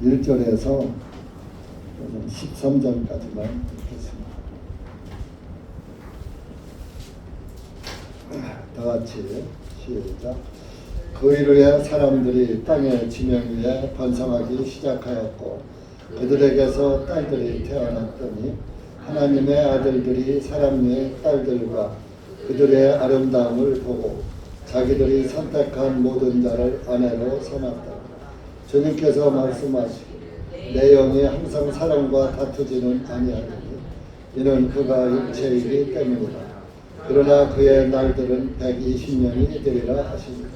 1절에서 13절까지만 읽겠습니다. 다 같이 시작. 그 이후에 사람들이 땅의 지명 위에 번성하기 시작하였고 그들에게서 딸들이 태어났더니 하나님의 아들들이 사람의 딸들과 그들의 아름다움을 보고 자기들이 선택한 모든 자를 아내로 삼았다. 주님께서 말씀하시기를 내 영이 항상 사람과 다투지는 아니하리니 이는 그가 육체이기 때문이다. 그러나 그의 날들은 120년이 되리라 하십니다.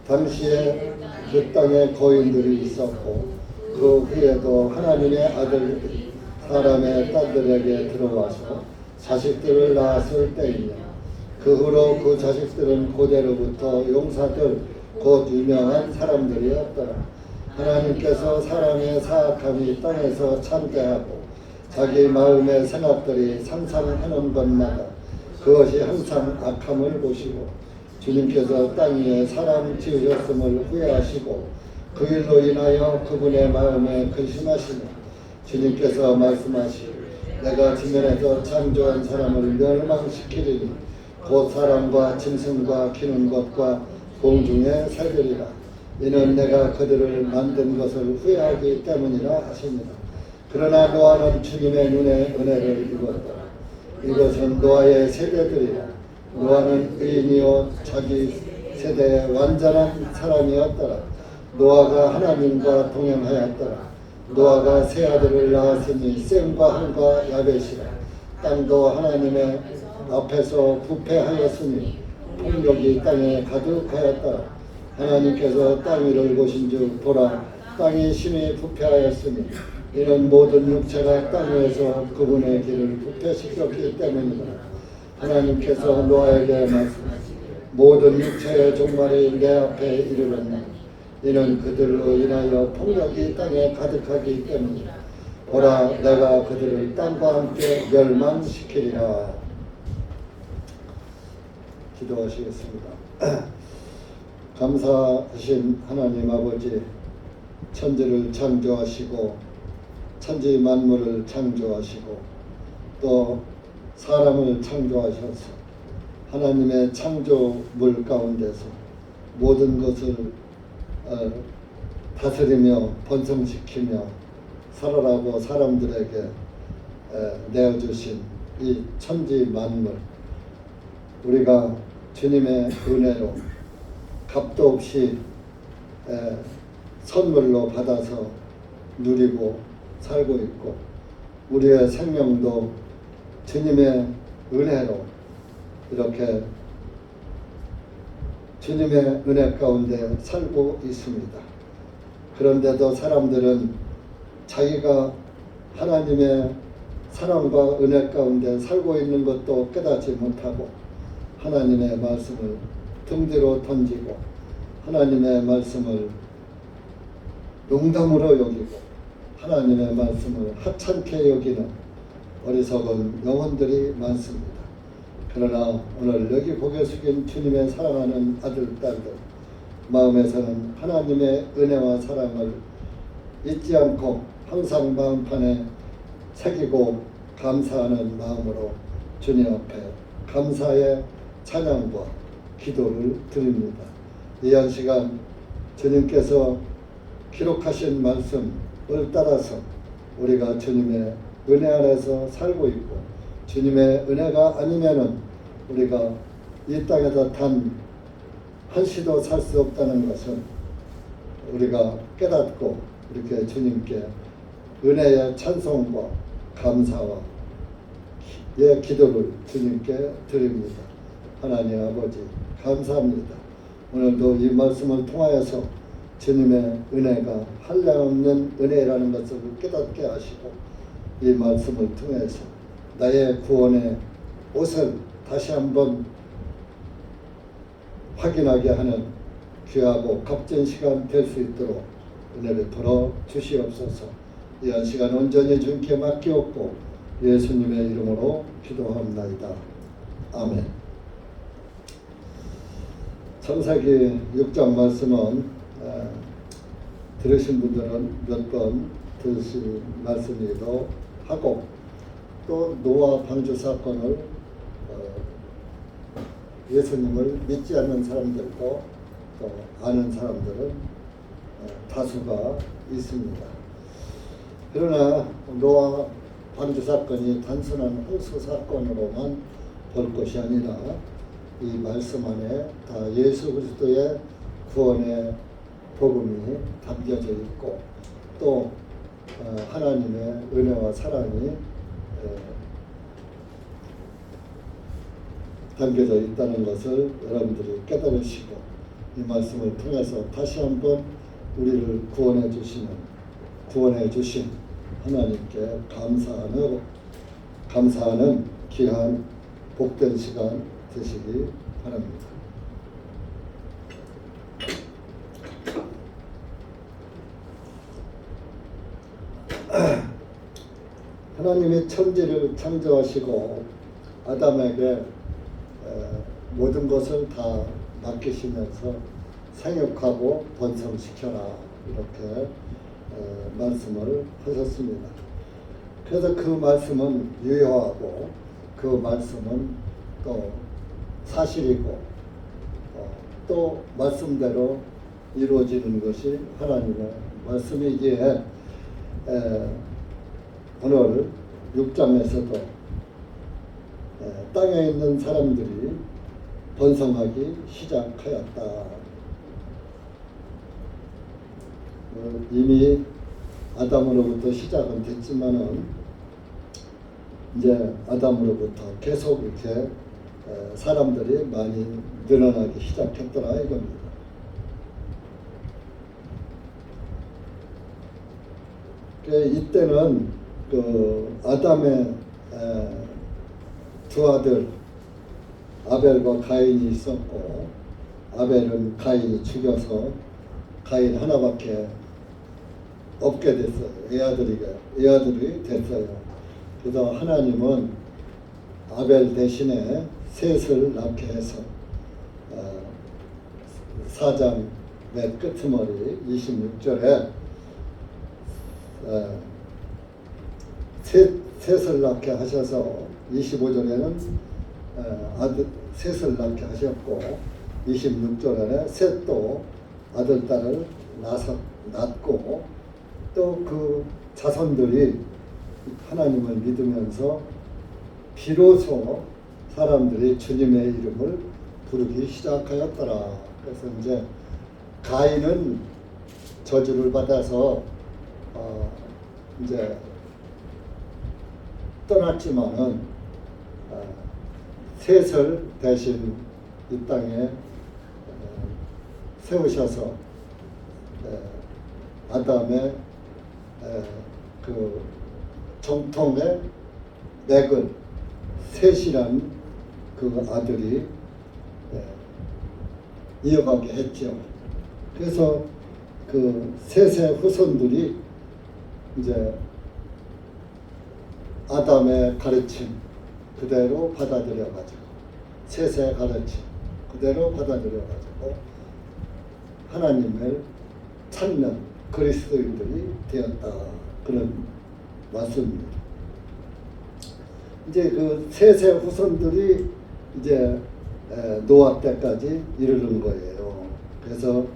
당시에 그 땅에 거인들이 있었고 그 후에도 하나님의 아들들이 사람의 딸들에게 들어와서 자식들을 낳았을 때이며 그 후로 그 자식들은 고대로부터 용사들 곧 유명한 사람들이었더라. 하나님께서 사람의 사악함이 땅에서 참되하고 자기 마음의 생각들이 상상하는 것마다 그것이 항상 악함을 보시고 주님께서 땅 위에 사람 지으셨음을 후회하시고 그 일로 인하여 그분의 마음에 근심하시며 주님께서 말씀하시기를 내가 지면에서 창조한 사람을 멸망시키리니 곧 사람과 짐승과 기는 것과 공중의 새들이라. 이는 내가 그들을 만든 것을 후회하기 때문이라 하십니다. 그러나 노아는 주님의 눈에 은혜를 입었다. 이것은 노아의 세대들이라. 노아는 의인이요 자기 세대의 완전한 사람이었더라. 노아가 하나님과 동행하였더라. 노아가 세 아들을 낳았으니 셈과 함과 야벳이라. 땅도 하나님의 앞에서 부패하였으니 폭력이 땅에 가득하였더라. 하나님께서 땅 위를 보신즉 보라 땅이 심히 부패하였으니 이는 모든 육체가 땅 위에서 그분의 길을 부패시켰기 때문이다. 하나님께서 노아에게 말씀하시기를 모든 육체의 종말이 내 앞에 이르렀나니 이는 그들로 인하여 폭력이 땅에 가득하기 때문이다. 보라 내가 그들을 땅과 함께 멸망시키리라. 기도하시겠습니다. 감사하신 하나님 아버지, 천지를 창조하시고 천지 만물을 창조하시고 또 사람을 창조하셔서 하나님의 창조물 가운데서 모든 것을 다스리며 번성시키며 살아라고 사람들에게 내어주신 이 천지 만물, 우리가 주님의 은혜로 값도 없이 선물로 받아서 누리고 살고 있고 우리의 생명도 주님의 은혜로 이렇게 주님의 은혜 가운데 살고 있습니다. 그런데도 사람들은 자기가 하나님의 사랑과 은혜 가운데 살고 있는 것도 깨닫지 못하고 하나님의 말씀을 등 뒤로 던지고 하나님의 말씀을 농담으로 여기고 하나님의 말씀을 하찮게 여기는 어리석은 영혼들이 많습니다. 그러나 오늘 여기 고개 숙인 주님의 사랑하는 아들, 딸들 마음에서는 하나님의 은혜와 사랑을 잊지 않고 항상 마음판에 새기고 감사하는 마음으로 주님 앞에 감사의 찬양과 기도를 드립니다. 이 한 시간 주님께서 기록하신 말씀을 따라서 우리가 주님의 은혜 안에서 살고 있고 주님의 은혜가 아니면은 우리가 이 땅에서 단 한시도 살 수 없다는 것을 우리가 깨닫고 이렇게 주님께 은혜의 찬송과 감사와 기도를 주님께 드립니다. 하나님 아버지 감사합니다. 오늘도 이 말씀을 통하여서 주님의 은혜가 한량없는 은혜라는 것을 깨닫게 하시고 이 말씀을 통해서 나의 구원의 옷을 다시 한번 확인하게 하는 귀하고 값진 시간 될 수 있도록 은혜를 풀어 주시옵소서. 이 한 시간 온전히 주님께 맡기옵고 예수님의 이름으로 기도합나이다. 아멘. 창세기 6장 말씀은 들으신 분들은 몇 번 들으신 말씀이기도 하고, 또 노아 방주 사건을 예수님을 믿지 않는 사람들도 또 아는 사람들은 다수가 있습니다. 그러나 노아 방주 사건이 단순한 홍수 사건으로만 볼 것이 아니라 이 말씀 안에 다 예수 그리스도의 구원의 복음이 담겨져 있고, 또 하나님의 은혜와 사랑이 담겨져 있다는 것을 여러분들이 깨달으시고, 이 말씀을 통해서 다시 한번 우리를 구원해 주신 하나님께 감사하는 귀한 복된 시간 되시기 바랍니다. 하나님이 천지를 창조하시고 아담에게 모든 것을 다 맡기시면서 생육하고 번성시켜라, 이렇게 말씀을 하셨습니다. 그래서 그 말씀은 유효하고 그 말씀은 또 사실이고 또 말씀대로 이루어지는 것이 하나님의 말씀이기에 오늘 6장에서도 땅에 있는 사람들이 번성하기 시작하였다. 이미 아담으로부터 시작은 됐지만은 이제 아담으로부터 계속 이렇게 사람들이 많이 늘어나기 시작했더라 이겁니다. 이때는 그 아담의 두 아들 아벨과 가인이 있었고, 아벨은 가인이 죽여서 가인 하나밖에 없게 됐어요. 애아들이 됐어요. 그래서 하나님은 아벨 대신에 셋을 낳게 해서 4장 맨 끝머리 26절에 셋을 낳게 하셔서 25절에는 셋을 낳게 하셨고, 26절에 셋도 아들 딸을 낳고, 또 그 자손들이 하나님을 믿으면서 비로소 사람들이 주님의 이름을 부르기 시작하였더라. 그래서 이제 가인은 저주를 받아서 이제 떠났지만은 셋을 대신 이 땅에 세우셔서 아담의 그 정통의 맥을 셋이란 그 아들이 이어가게 했죠. 그래서 그 셋의 후손들이 이제 아담의 가르침 그대로 받아들여가지고, 셋의 가르침 그대로 받아들여가지고 하나님을 찾는 그리스도인들이 되었다, 그런 말씀입니다. 이제 그 셋의 후손들이 이제 노아 때까지 이르는 거예요. 그래서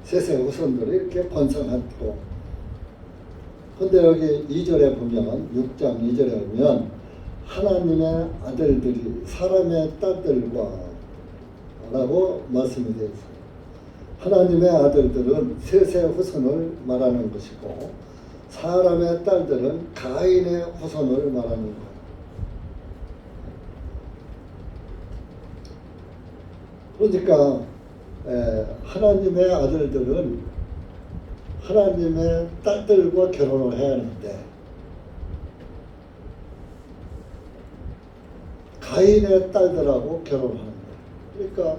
셋의 후손들이 이렇게 번성했고, 근데 여기 2절에 보면, 6장 2절에 보면 하나님의 아들들이 사람의 딸들과 라고 말씀이 되어 있어요. 하나님의 아들들은 셋의 후손을 말하는 것이고, 사람의 딸들은 가인의 후손을 말하는 거예요. 그러니까 하나님의 아들들은 하나님의 딸들과 결혼을 해야 하는데, 가인의 딸들하고 결혼하는 거예요. 그러니까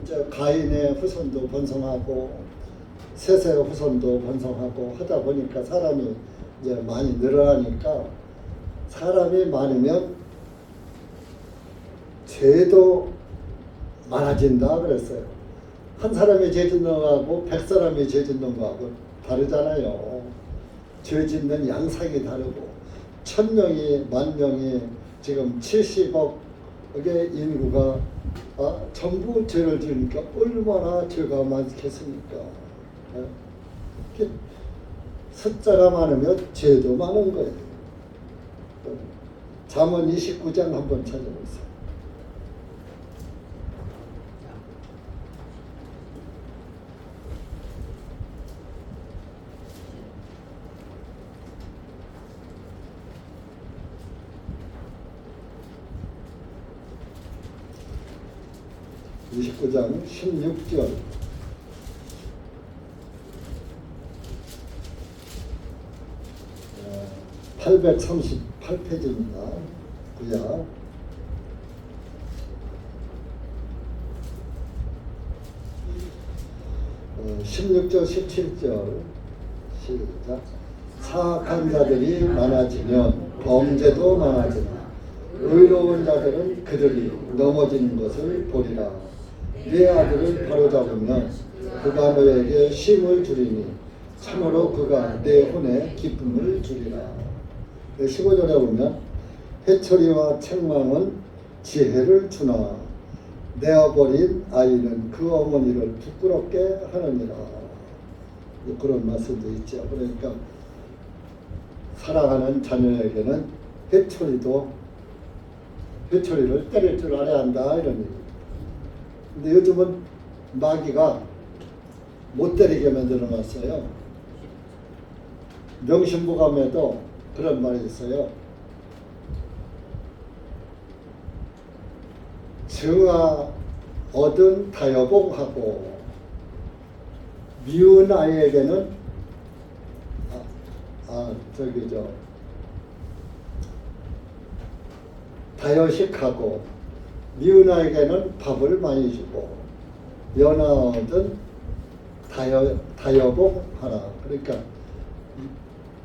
이제 가인의 후손도 번성하고 셋의 후손도 번성하고 하다 보니까 사람이 이제 많이 늘어나니까, 사람이 많으면 죄도 많아진다 그랬어요. 한 사람이 죄 짓는 거하고 100사람이 죄 짓는 거하고 다르잖아요. 죄 짓는 양상이 다르고 1000명이 10,000명이 지금 70억의 인구가 전부 죄를 지으니까 얼마나 죄가 많겠습니까? 숫자가 많으면 죄도 많은 거예요. 잠언 29장 한번 찾아보세요. (29장) 16절 838페이지입니다. 구약 16절 17절 시작. 사악한 자들이 많아지면 범죄도 많아지나 의로운 자들은 그들이 넘어지는 것을 보리라. 네 아들을 바로잡으면 그가 너에게 쉼을 주리니 참으로 그가 내 혼에 기쁨을 주리라. 15절에 보면 해초리와 책망은 지혜를 주나 내어버린 아이는 그 어머니를 부끄럽게 하느니라. 그런 말씀도 있죠. 그러니까 사랑하는 자녀에게는 해초리를 때릴 줄 알아야 한다 이런 얘기입니다. 근데 요즘은 마귀가 못 때리게 만들어놨어요. 명심보감에도 그런 말이 있어요. 정아 얻은 다여봉하고 미운 아이에게는 다여식하고 미운 아이에게는 밥을 많이 주고 연하 얻은 다여봉하라. 그러니까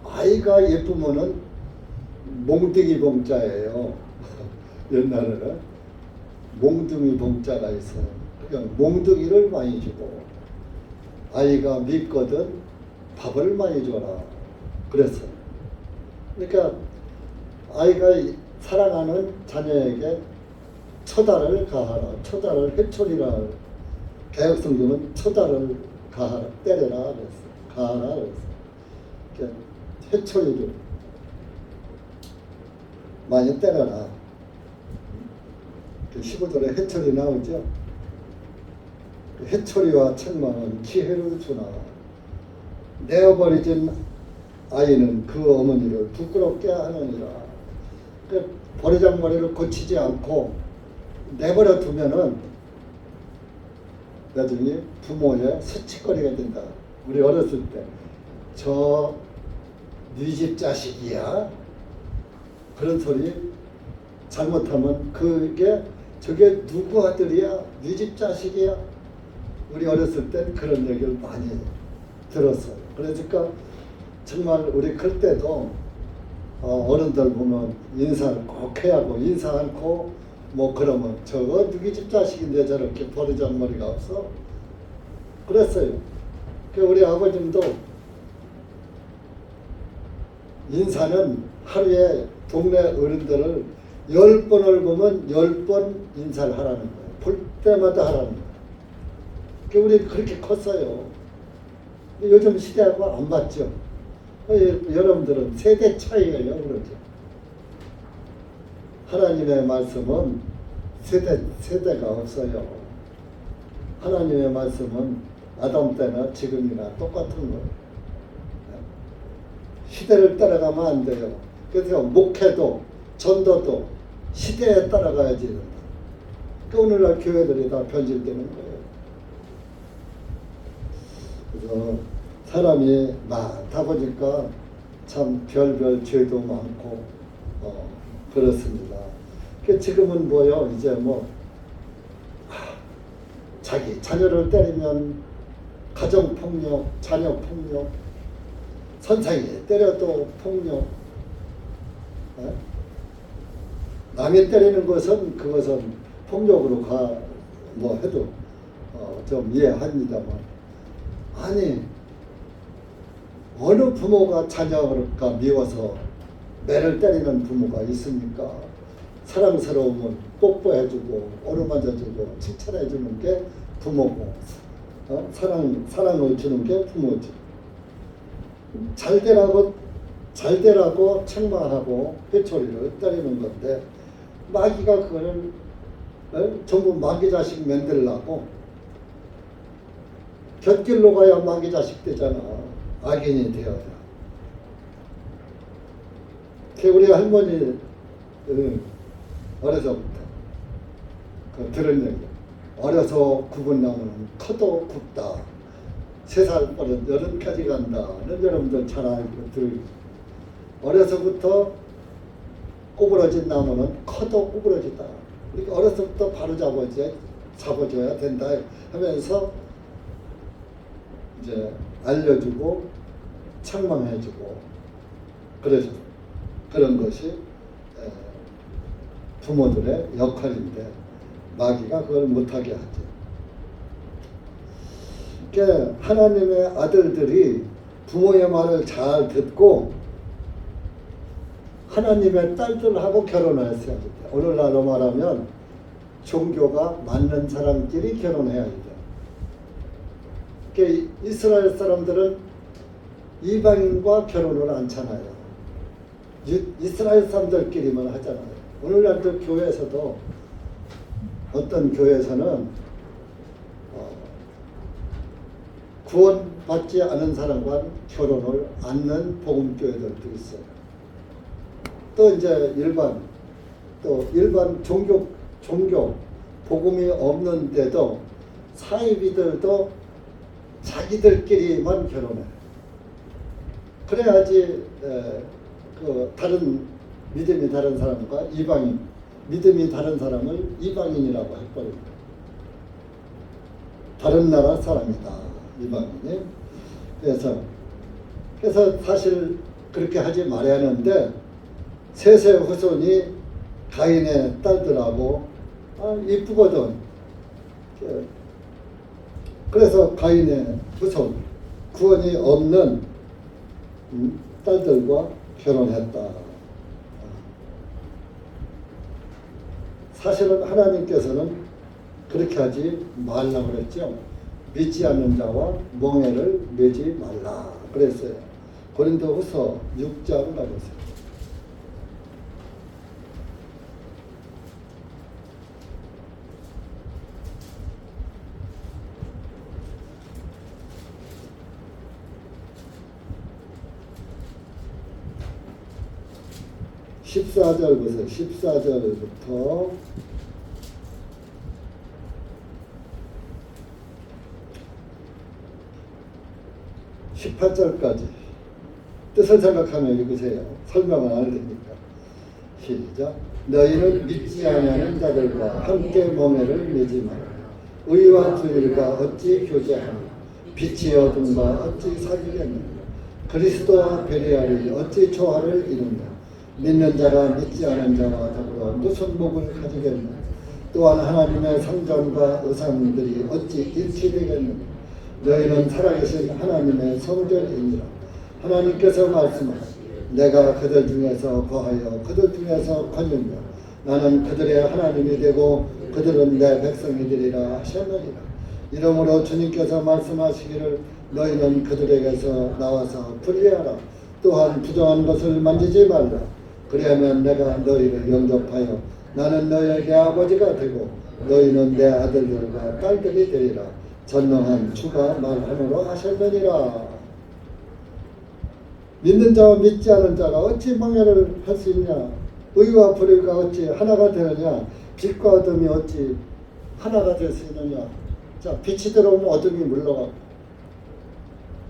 아이가 예쁘면은 몽둥이 봉자예요. 옛날에는 몽둥이 봉자가 있어요. 그러니까 몽둥이를 많이 주고 아이가 밉거든 밥을 많이 줘라. 그랬어요. 그러니까 아이가 사랑하는 자녀에게 초다를 가하라. 초다를 해초리라. 개혁성경은 초다를 가하라. 때려라 그랬어요. 가하라 그랬어요. 해초리를 많이 때려라. 15절에 해초리 나오죠. 해초리와 책망은 지혜를 주나 내어버리진 아이는 그 어머니를 부끄럽게 하느니라. 버리장머리를 고치지 않고 내버려 두면은 나중에 부모의 수치거리가 된다. 우리 어렸을 때 저 네 집 자식이야 그런 소리 잘못하면 저게 누구 아들이야? 네 집 자식이야? 우리 어렸을 땐 그런 얘기를 많이 들었어요. 그러니까 정말 우리 클 때도 어른들 보면 인사를 꼭 해야 하고 인사 않고 뭐 그러면 저거 누구 집 자식인데 저렇게 버르장머리가 없어? 그랬어요. 우리 아버님도 인사는 하루에 동네 어른들을 10번을 보면 10번 인사를 하라는 거예요. 볼 때마다 하라는 거예요. 우리 그렇게 컸어요. 요즘 시대하고 안 맞죠. 여러분들은 세대 차이예요. 그러죠. 하나님의 말씀은 세대가 없어요. 하나님의 말씀은 아담 때나 지금이나 똑같은 거예요. 시대를 따라가면 안 돼요. 그래서 목회도 전도도 시대에 따라가야지 된다. 오늘날 교회들이 다 변질되는 거예요. 그래서 사람이 많다 보니까 참 별별 죄도 많고 그렇습니다. 지금은 뭐요? 이제 자기 자녀를 때리면 가정폭력, 자녀폭력, 선생이 때려도 폭력. 남이 때리는 그것은 폭력으로 해도 좀 이해합니다만, 아니 어느 부모가 자녀가 미워서 매를 때리는 부모가 있습니까? 사랑스러우면 뽀뽀해주고 어루만져주고 칭찬해주는 게 부모고, 사랑을 주는 게 부모지. 잘되라고 책망하고 회초리를 때리는 건데, 마귀가 그거를 전부 마귀 자식 만들라고, 곁길로 가야 마귀 자식 되잖아. 악인이 되어야. 우리 할머니 어려서부터 들은 얘기, 어려서 굽은 나무는 커도 굽다. 3살 버릇 80까지 간다는 여러분들 잘 알고 들으시죠. 어려서부터 구부러진 나무는 커도 구부러지다. 그러니까 어려서부터 바로 잡아줘야 된다 하면서 이제 알려주고 책망해주고 그래서 그런 것이 부모들의 역할인데, 마귀가 그걸 못하게 하죠. 그러니까 하나님의 아들들이 부모의 말을 잘 듣고 하나님의 딸들하고 결혼을 했어야 돼요. 오늘날로 말하면 종교가 맞는 사람끼리 결혼해야 돼요. 그러니까 이스라엘 사람들은 이방인과 결혼을 않잖아요. 이스라엘 사람들끼리만 하잖아요. 오늘날도 교회에서도 어떤 교회에서는 구원받지 않은 사람과 결혼을 않는 복음교회들도 있어요. 또 이제 일반 종교 복음이 없는데도 사이비들도 자기들끼리만 결혼해. 그래야지 다른 믿음이 다른 사람과 믿음이 다른 사람을 이방인이라고 해버립니다. 다른 나라 사람이다, 이방인이. 그래서 사실 그렇게 하지 말아야 하는데, 셋의 후손이 가인의 딸들하고 이쁘거든. 그래서 가인의 후손, 구원이 없는 딸들과 결혼했다. 사실은 하나님께서는 그렇게 하지 말라고 그랬죠. 믿지 않는 자와 멍에를 매지 말라 그랬어요. 고린도후서 6장 가보세요. 14절 보세요. 14절부터 18절까지 뜻을 생각하며 읽으세요. 설명은 안 되니까. 시작. 너희는 믿지 아니하는 자들과 함께 멍에를 매지 마라. 의와 불의가 어찌 교제하며 빛이 어둠과 어찌 사귀겠느냐. 그리스도와 베리알이 어찌 조화를 이루냐. 믿는 자가 믿지 않은 자와 더불어 무슨 목을 가지겠느냐. 또한 하나님의 성전과 의상들이 어찌 일치되겠느냐. 너희는 살아계신 하나님의 성전이니라. 하나님께서 말씀하시되 내가 그들 중에서 거하여 그들 중에서 거느냐. 나는 그들의 하나님이 되고 그들은 내 백성이 되리라 하셨느니라. 이러므로 주님께서 말씀하시기를 너희는 그들에게서 나와서 분리하라. 또한 부정한 것을 만지지 말라. 그리하면 내가 너희를 영접하여 나는 너희에게 아버지가 되고 너희는 내 아들들과 딸들이 되리라. 전능한 주가 말하므로 하셨느니라. 믿는 자와 믿지 않은 자가 어찌 멍에를 할 수 있냐. 의와 불의가 어찌 하나가 되느냐. 빛과 어둠이 어찌 하나가 될 수 있느냐. 자, 빛이 들어오면 어둠이 물러가고,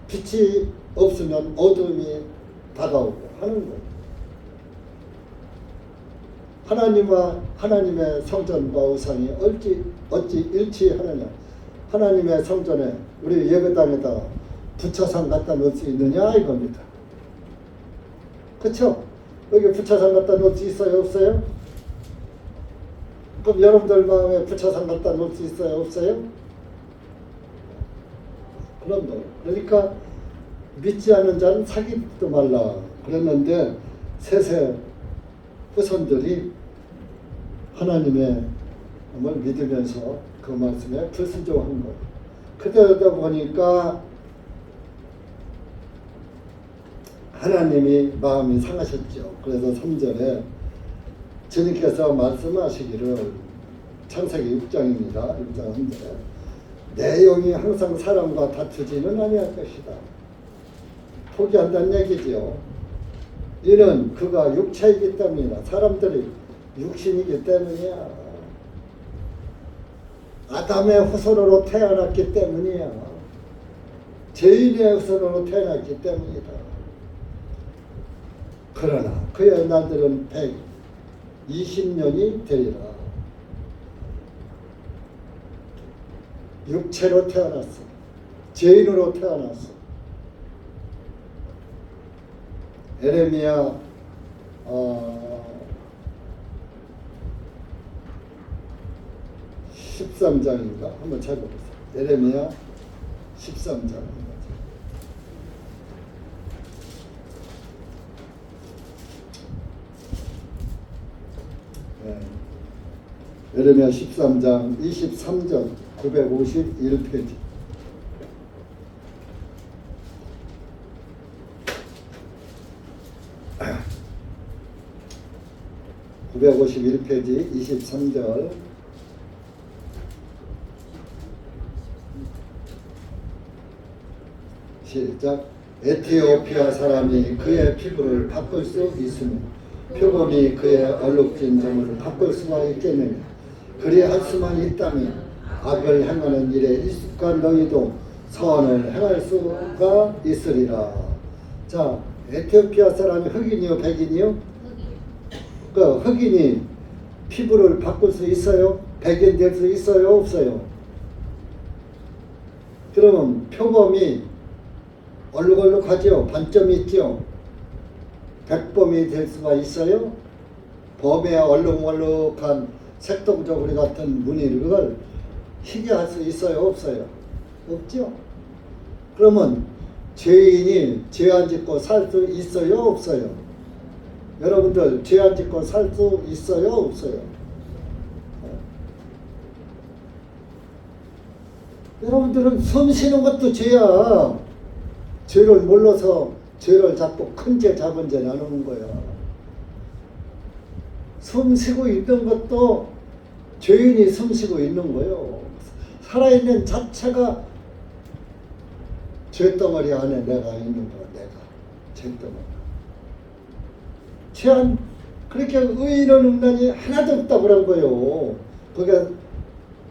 빛이 없으면 어둠이 다가오고 하는 거예요. 하나님과 하나님의 성전과 우상이 어찌 일치하느냐. 하나님의 성전에 우리 예배당에다 부처상 갖다 놓을 수 있느냐 이겁니다. 그렇죠? 여기 부처상 갖다 놓을 수 있어요, 없어요? 그럼 여러분들 마음에 부처상 갖다 놓을 수 있어요, 없어요? 그런 거. 그러니까 믿지 않는 자는 사귀지도 말라 그랬는데 셋의 후손들이 하나님의 을 믿으면서 그 말씀에 불순종한 거예요. 그러다 보니까 하나님이 마음이 상하셨죠. 그래서 3절에 주님께서 말씀하시기를 창세기 6장입니다. 6장 3절에 내 영이 항상 사람과 다투지는 아니할 것이다. 포기한다는 얘기죠. 이는 그가 육체이기 때문이다. 사람들이 육신이기 때문이야. 아담의 후손으로 태어났기 때문이야. 죄인의 후손으로 태어났기 때문이다. 그러나 그의 날들은 120년이 되리라. 육체로 태어났어. 죄인으로 태어났어. 에레미야 13장입니다. 한번 찾아보세요. 에레미야 13장입니다. 네. 에레미야 13장 23절 951페이지. 아. 951페이지 23절. 시작. 에티오피아 사람이 그의 피부를 바꿀 수 있으며 표범이 그의 얼룩진 점을 바꿀 수가 있겠느냐. 그리할 수만 있다면 악을 행하는 일에 익숙한 너희도 선을 행할 수가 있으리라. 자, 에티오피아 사람이 흑인이요 백인이요? 그 흑인이 피부를 바꿀 수 있어요? 백인 될 수 있어요? 없어요? 그러면 표범이 얼룩얼룩하죠? 반점이 있죠? 백범이 될 수가 있어요? 범의 얼룩얼룩한 색동저고리 같은 무늬를 희게 할 수 있어요? 없어요? 없죠? 그러면 죄인이 죄 안 짓고 살 수 있어요? 없어요? 여러분들 죄 안 짓고 살 수 있어요? 없어요? 여러분들은 숨 쉬는 것도 죄야. 죄를 몰라서 죄를 잡고 큰 죄 잡은 죄 나누는 거야. 숨 쉬고 있는 것도 죄인이 숨 쉬고 있는 거예요. 살아있는 자체가 죄덩어리 안에 내가 있는 거야. 내가 죄덩어리. 죄안 그렇게 의인은 음란이 하나도 없다고 그런 거예요. 그게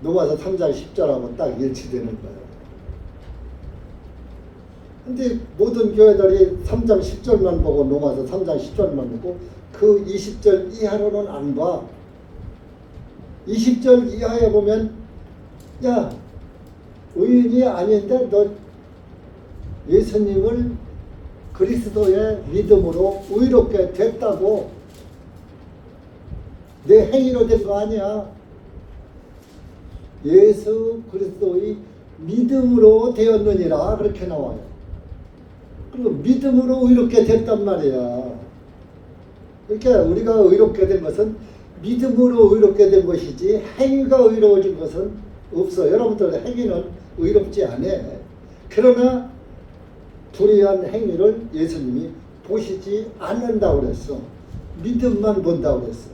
로마서 3장 10절하고 딱 일치되는 거예요. 근데 모든 교회들이 3장 10절만 보고 로마서 3장 10절만 보고 그 20절 이하로는 안 봐. 20절 이하에 보면 야 의인이 아닌데 너 예수님을 그리스도의 믿음으로 의롭게 됐다고 내 행위로 된 거 아니야. 예수 그리스도의 믿음으로 되었느니라 그렇게 나와요. 그리고 믿음으로 의롭게 됐단 말이야. 그러니까 우리가 의롭게 된 것은 믿음으로 의롭게 된 것이지 행위가 의로워진 것은 없어. 여러분들 행위는 의롭지 않아. 그러나 불의한 행위를 예수님이 보시지 않는다고 그랬어. 믿음만 본다고 그랬어.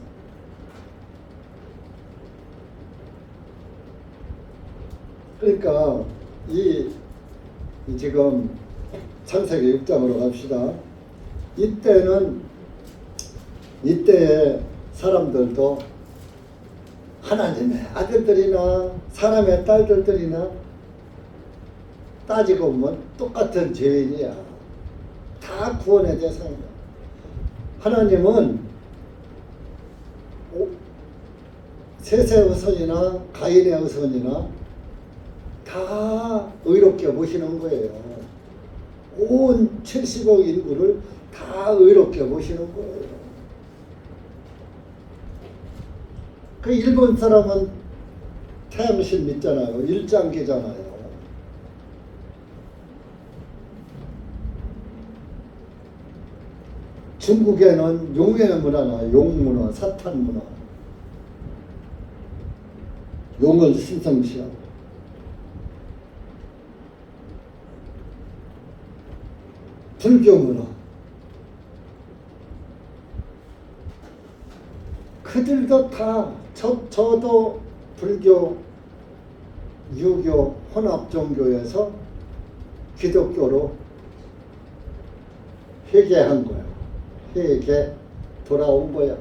그러니까 이 지금 창세기 6장으로 갑시다. 이때의 사람들도 하나님의 아들들이나 사람의 딸들이나 따지고 보면 똑같은 죄인이야. 다 구원의 대상이야. 하나님은 셋의 후손이나 가인의 후손이나 다 의롭게 보시는 거예요. 온 70억 인구를 다 의롭게 보시는 거예요. 그 일본 사람은 태양신 믿잖아요. 일장기잖아요. 중국에는 용의 문화나 용문화, 사탄 문화, 용을 신성시하고, 불교 문화, 그들도 다 저도 불교, 유교, 혼합종교에서 기독교로 회개한 거야. 회개 돌아온 거야.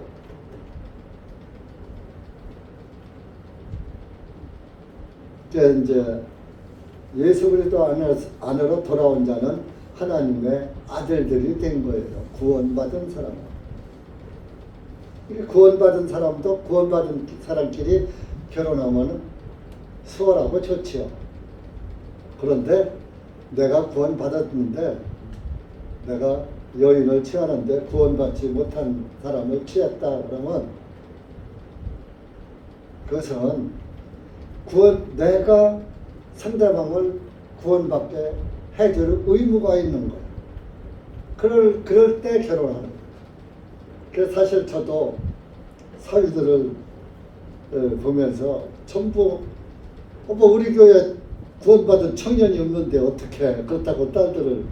이제 예수 그리스도 안으로 돌아온 자는 하나님의 아들들이 된 거예요. 구원받은 사람. 구원받은 사람도 구원받은 사람끼리 결혼하면 수월하고 좋지요. 그런데 내가 구원받았는데 내가 여인을 취하는데 구원받지 못한 사람을 취했다 그러면 그것은 내가 상대방을 구원받게 해줄 의무가 있는 거예요. 그럴 때 결혼하는 거예요. 그래서 사실 저도 사위들을 보면서 전부 우리 교회 구원받은 청년이 없는데 어떻게 그렇다고 딸들을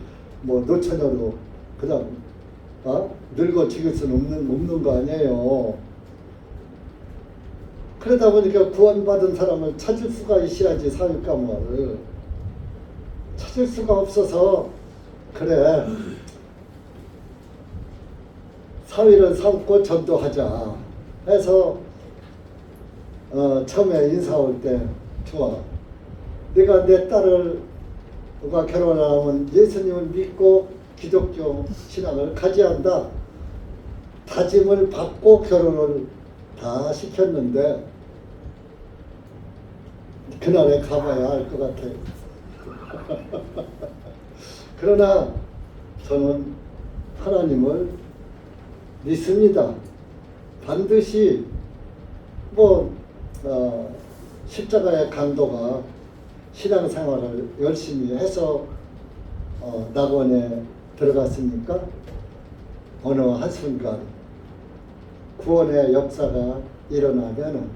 뭐 노처녀로 그냥 늙어 죽일 수는 없는 거 아니에요. 그러다 보니까 구원받은 사람을 찾을 수가 있어야지. 사윗감을 찾을 수가 없어서 그래 사위를 삼고 전도하자 해서 처음에 인사 올 때 좋아. 네가 내 딸과 결혼하면 예수님을 믿고 기독교 신앙을 가져야 한다. 다짐을 받고 결혼을 다 시켰는데 그날에 가봐야 알 것 같아요. 그러나 저는 하나님을 믿습니다. 반드시 십자가의 강도가 신앙생활을 열심히 해서 낙원에 들어갔으니까 어느 한순간 구원의 역사가 일어나면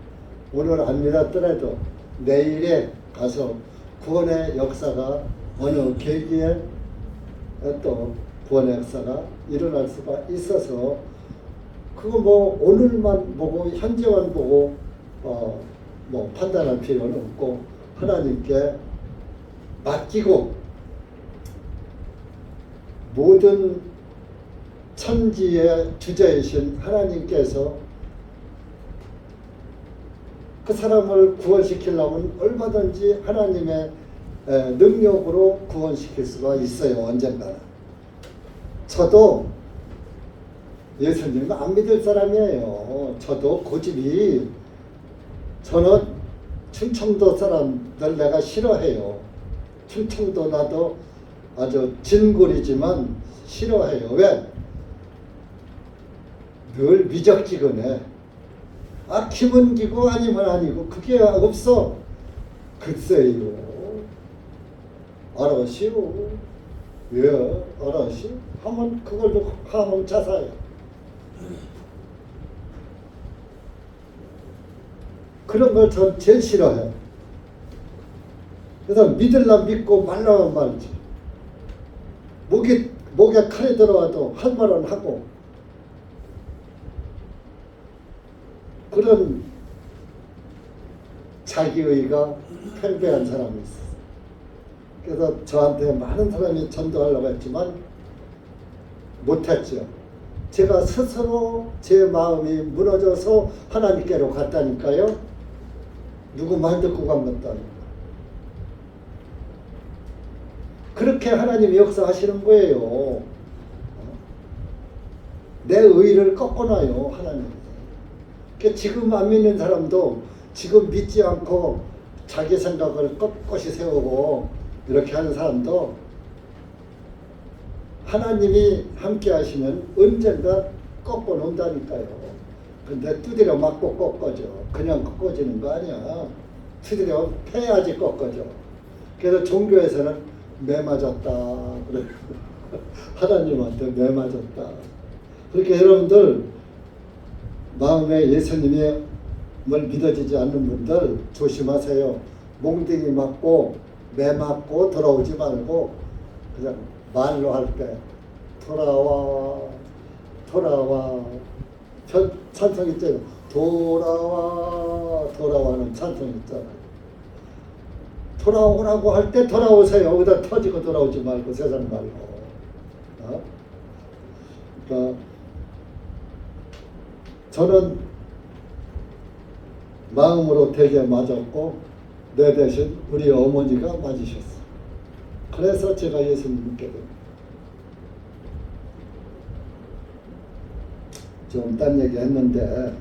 오늘 안 믿었더라도 내일에 가서 구원의 역사가 어느 계기에 또 구원의 역사가 일어날 수가 있어서 그거 오늘만 보고 현재만 보고 판단할 필요는 없고 하나님께 맡기고 모든 천지의 주자이신 하나님께서 그 사람을 구원시키려면 얼마든지 하나님의 능력으로 구원시킬 수가 있어요. 언젠가는. 저도 예수님을 안 믿을 사람이에요. 저도 고집이 저는 충청도 사람들 내가 싫어해요. 충청도 나도 아주 진골이지만 싫어해요. 왜? 늘 미적지근해. 김은기고 아니면 아니고 그게 없어. 글쎄요. 알아시오. 예, 알아시. 하면 그걸로 하면 자사요. 그런 걸 전 제일 싫어해요. 그래서 믿을라 믿고 말라면 말지. 목에 칼이 들어와도 할 말은 하고 그런 자기의가 팽배한 사람이 있어요. 그래서 저한테 많은 사람이 전도하려고 했지만 못했죠. 제가 스스로 제 마음이 무너져서 하나님께로 갔다니까요. 누구 말 듣고 간 것도 아니고. 그렇게 하나님이 역사하시는 거예요. 내 의를 꺾어놔요, 하나님. 그러니까 지금 안 믿는 사람도 지금 믿지 않고 자기 생각을 꼿꼿이 세우고 이렇게 하는 사람도 하나님이 함께 하시면 언젠가 꺾어 놓는다니까요. 근데 두드려 맞고 꺾어져. 그냥 꺾어지는 거 아니야. 두드려 패야지 꺾어져. 그래서 종교에서는 매 맞았다 그래. 하나님한테 매 맞았다. 그렇게 여러분들 마음에 예수님을 믿어지지 않는 분들 조심하세요. 몽둥이 맞고 매 맞고 돌아오지 말고 그냥 말로 할 때 돌아와 돌아와 찬송 있잖아요. 돌아와 돌아와는 찬송 있잖아요. 돌아오라고 할 때 돌아오세요. 여기다 터지고 돌아오지 말고 세상 말고. 그러니까 저는 마음으로 되게 맞았고 내 대신 우리 어머니가 맞으셨어. 그래서 제가 예수님 믿게 됩니다. 좀 딴 얘기 했는데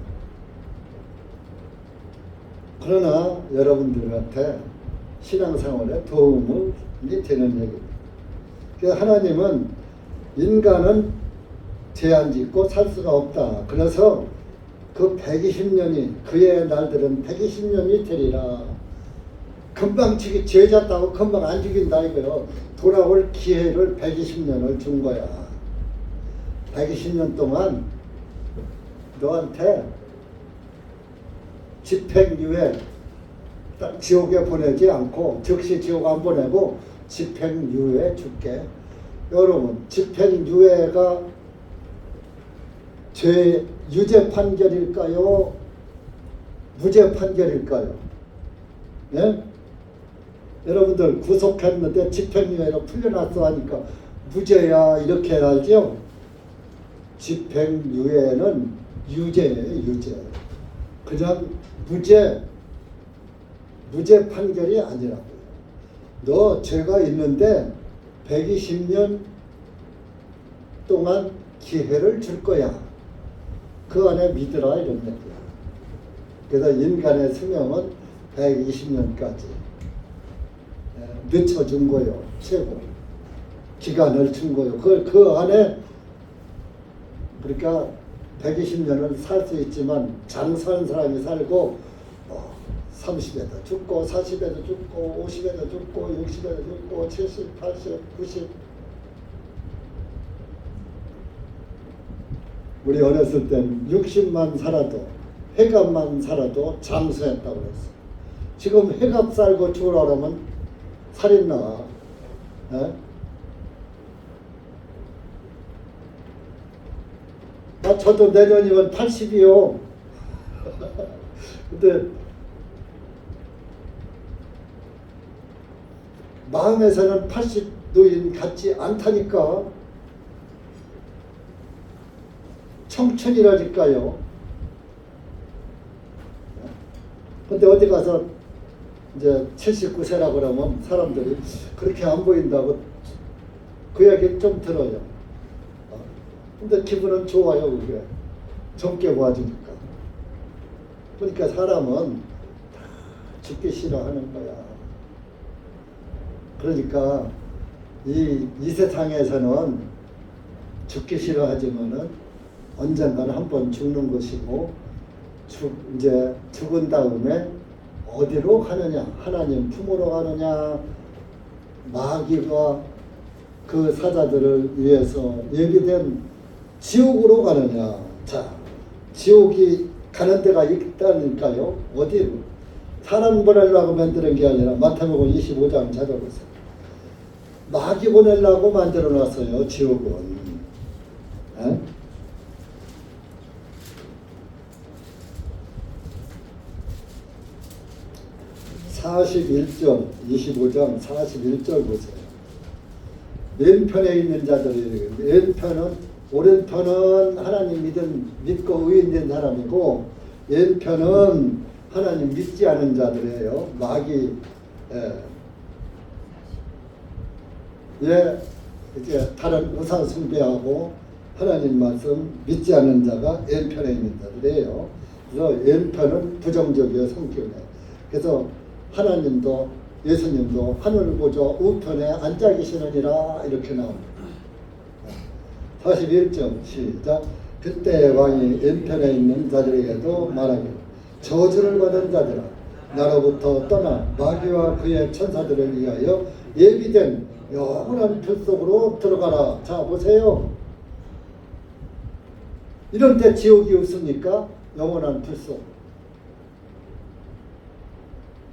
그러나 여러분들한테 신앙생활에 도움이 되는 얘기입니다. 그래서 하나님은 인간은 제한 짓고 살 수가 없다. 그래서 그 120년이 그의 날들은 120년이 되리라. 금방 죄 졌다고 금방 안 죽인다 이거요. 돌아올 기회를 120년을 준 거야. 120년 동안 너한테 집행유예 딱 지옥에 보내지 않고 즉시 지옥 안 보내고 집행유예 줄게. 여러분 집행유예가 죄 유죄 판결일까요? 무죄 판결일까요? 예? 여러분들 구속했는데 집행유예로 풀려났어 하니까 무죄야 이렇게 알죠? 집행유예는 유죄예요. 유죄. 그냥 무죄 판결이 아니라고요. 너 죄가 있는데 120년 동안 기회를 줄 거야. 그 안에 믿으라 이런 얘기야. 그래서 인간의 수명은 120년까지 늦춰준 거요. 최고 기간을 준 거요. 그 안에 그러니까 120년을 살 수 있지만 장사하는 사람이 살고 30에도 죽고 40에도 죽고 50에도 죽고 60에도 죽고 70, 80, 90 우리 어렸을 땐 60만 살아도 회갑만 살아도 장수했다고 그랬어. 지금 회갑 살고 죽으라 그러면 살인나. 저도 내년이면 80이요. 근데 마음에서는 80 노인 같지 않다니까. 청춘이라니까요. 근데 어디 가서 이제 79세라 그러면 사람들이 그렇게 안 보인다고 그 얘기 좀 들어요. 근데 기분은 좋아요. 그게 젊게 보아주니까. 그러니까 사람은 다 죽기 싫어하는 거야. 그러니까 이 세상에서는 죽기 싫어하지만은 언젠가는 한번 죽는 것이고 이제 죽은 다음에 어디로 가느냐? 하나님 품으로 가느냐? 마귀가 그 사자들을 위해서 예비된 지옥으로 가느냐? 자, 지옥이 가는 데가 있다니까요. 어디로? 사람 보내려고 만드는 게 아니라 마태복음 25장 찾아보세요. 마귀 보내려고 만들어 놨어요. 지옥은. 41절 25장 41절 보세요. 왼편에 있는 자들이 왼편은 오른편은 하나님 믿고 의인된 사람이고 왼편은 하나님 믿지 않은 자들이에요. 마귀 이제 다른 우상 숭배하고 하나님 말씀 믿지 않는 자가 왼편에 있는 자들이에요. 그래서 왼편은 부정적이에요. 성격에. 그래서 하나님도 예수님도 하늘 보좌 우편에 앉아 계시느니라 이렇게 나옵니다. 41절 시작. 그때 왕이 왼편에 있는 자들에게도 말하기를 저주를 받은 자들아 나로부터 떠나 마귀와 그의 천사들을 위하여 예비된 영원한 불 속으로 들어가라. 자 보세요. 이런데 지옥이 없습니까? 영원한 불속.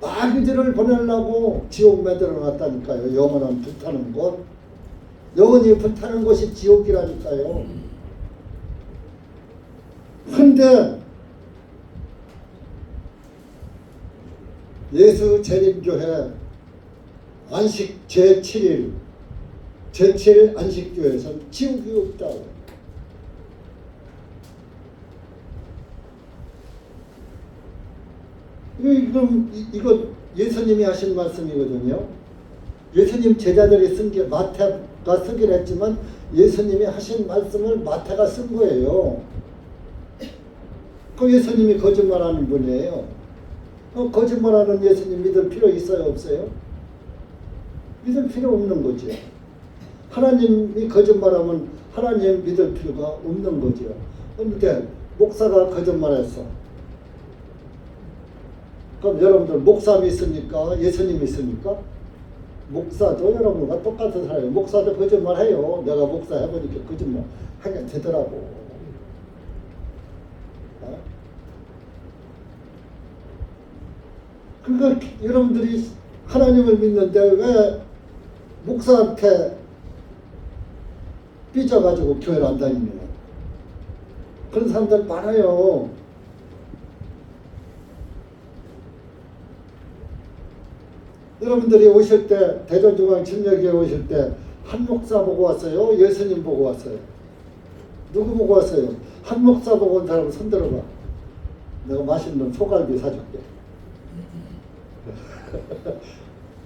마귀들을 보내려고 지옥 매달아 놨다니까요. 영원한 불타는 곳. 영원히 불타는 곳이 지옥이라니까요. 근데 예수 재림교회 안식 제7일 제7일 안식교회에서는 지옥이 없다고. 이거 예수님이 하신 말씀이거든요. 예수님 제자들이 쓴 게 마태가 쓰긴 했지만 예수님이 하신 말씀을 마태가 쓴 거예요. 그 예수님이 거짓말하는 분이에요. 거짓말하는 예수님 믿을 필요 있어요, 없어요? 믿을 필요 없는 거죠. 하나님이 거짓말하면 하나님 믿을 필요가 없는 거죠. 그런데 목사가 거짓말했어. 그럼 여러분들 목사 믿습니까? 예수님 믿습니까? 목사도 여러분과 똑같은 사람이에요. 목사도 거짓말해요. 내가 목사 해보니까 거짓말 하게 되더라고. 그러니까 여러분들이 하나님을 믿는데 왜 목사한테 삐져가지고 교회를 안 다니냐. 그런 사람들 많아요. 여러분들이 오실 때 대전중앙침례교회 오실 때 한 목사 보고 왔어요? 예수님 보고 왔어요? 누구 보고 왔어요? 한 목사 보고 온 사람 손 들어봐. 내가 맛있는 소갈비 사줄게.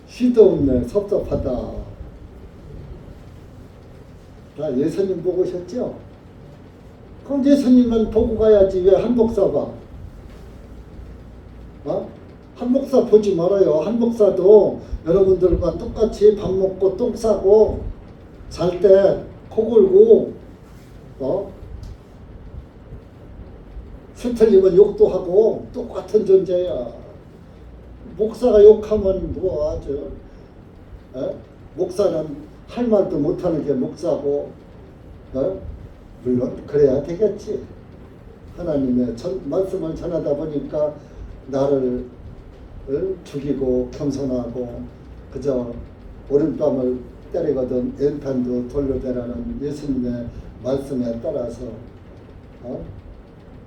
시도 없네. 섭섭하다. 다 예수님 보고 오셨죠? 그럼 예수님만 보고 가야지. 왜 한 목사 봐? 한 목사 보지 말아요. 한 목사도 여러분들과 똑같이 밥 먹고 똥 싸고 잘 때 코 골고 술 틀리면 욕도 하고 똑같은 존재야. 목사가 욕하면 뭐하죠? 목사는 할 말도 못하는 게 목사고, 물론 그래야 되겠지. 하나님의 말씀을 전하다 보니까 나를 죽이고 겸손하고 그저 오른밤을 때리거든 왼편도 돌려대라는 예수님의 말씀에 따라서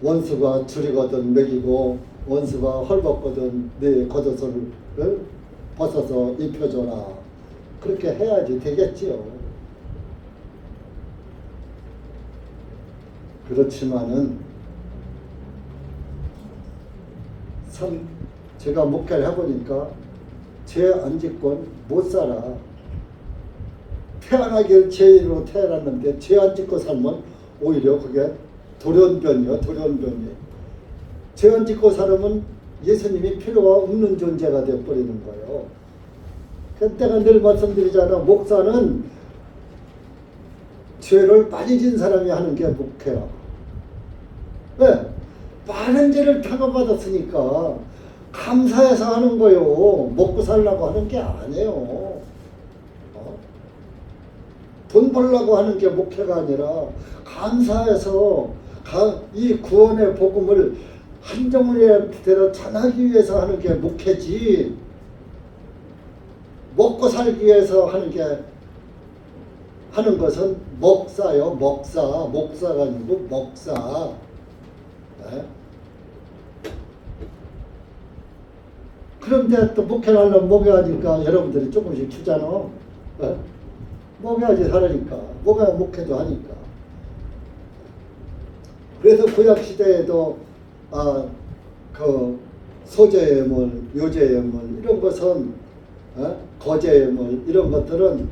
원수가 줄이거든 먹이고 원수가 헐벗거든 네 겉옷을 벗어서 입혀줘라. 그렇게 해야지 되겠지요. 그렇지만은 제가 목회를 해보니까 죄 안 짓곤 못 살아. 태어나길 죄인으로 태어났는데 죄 안 짓고 살면 오히려 그게 돌연변이요. 돌연변이. 죄 안 짓고 살면 예수님이 필요가 없는 존재가 되어버리는 거예요. 내가 늘 말씀드리잖아. 목사는 죄를 많이 진 사람이 하는 게 목회야. 왜? 많은 죄를 타고받았으니까 감사해서 하는 거요. 먹고 살라고 하는 게 아니에요. 돈 벌려고 하는 게 목회가 아니라 감사해서 이 구원의 복음을 한정리대로 전하기 위해서 하는 게 목회지, 먹고 살기 위해서 하는 것은 먹사요. 목사가 아니고 먹사. 네? 그런데 또 목회를 하려면 먹여야니까 여러분들이 조금씩 주잖아. 네? 먹여야지 살으니까. 먹어야 목회도 하니까. 그래서 구약시대에도 그 소제예물, 요제예물 이런 것은 거제예물 이런 것들은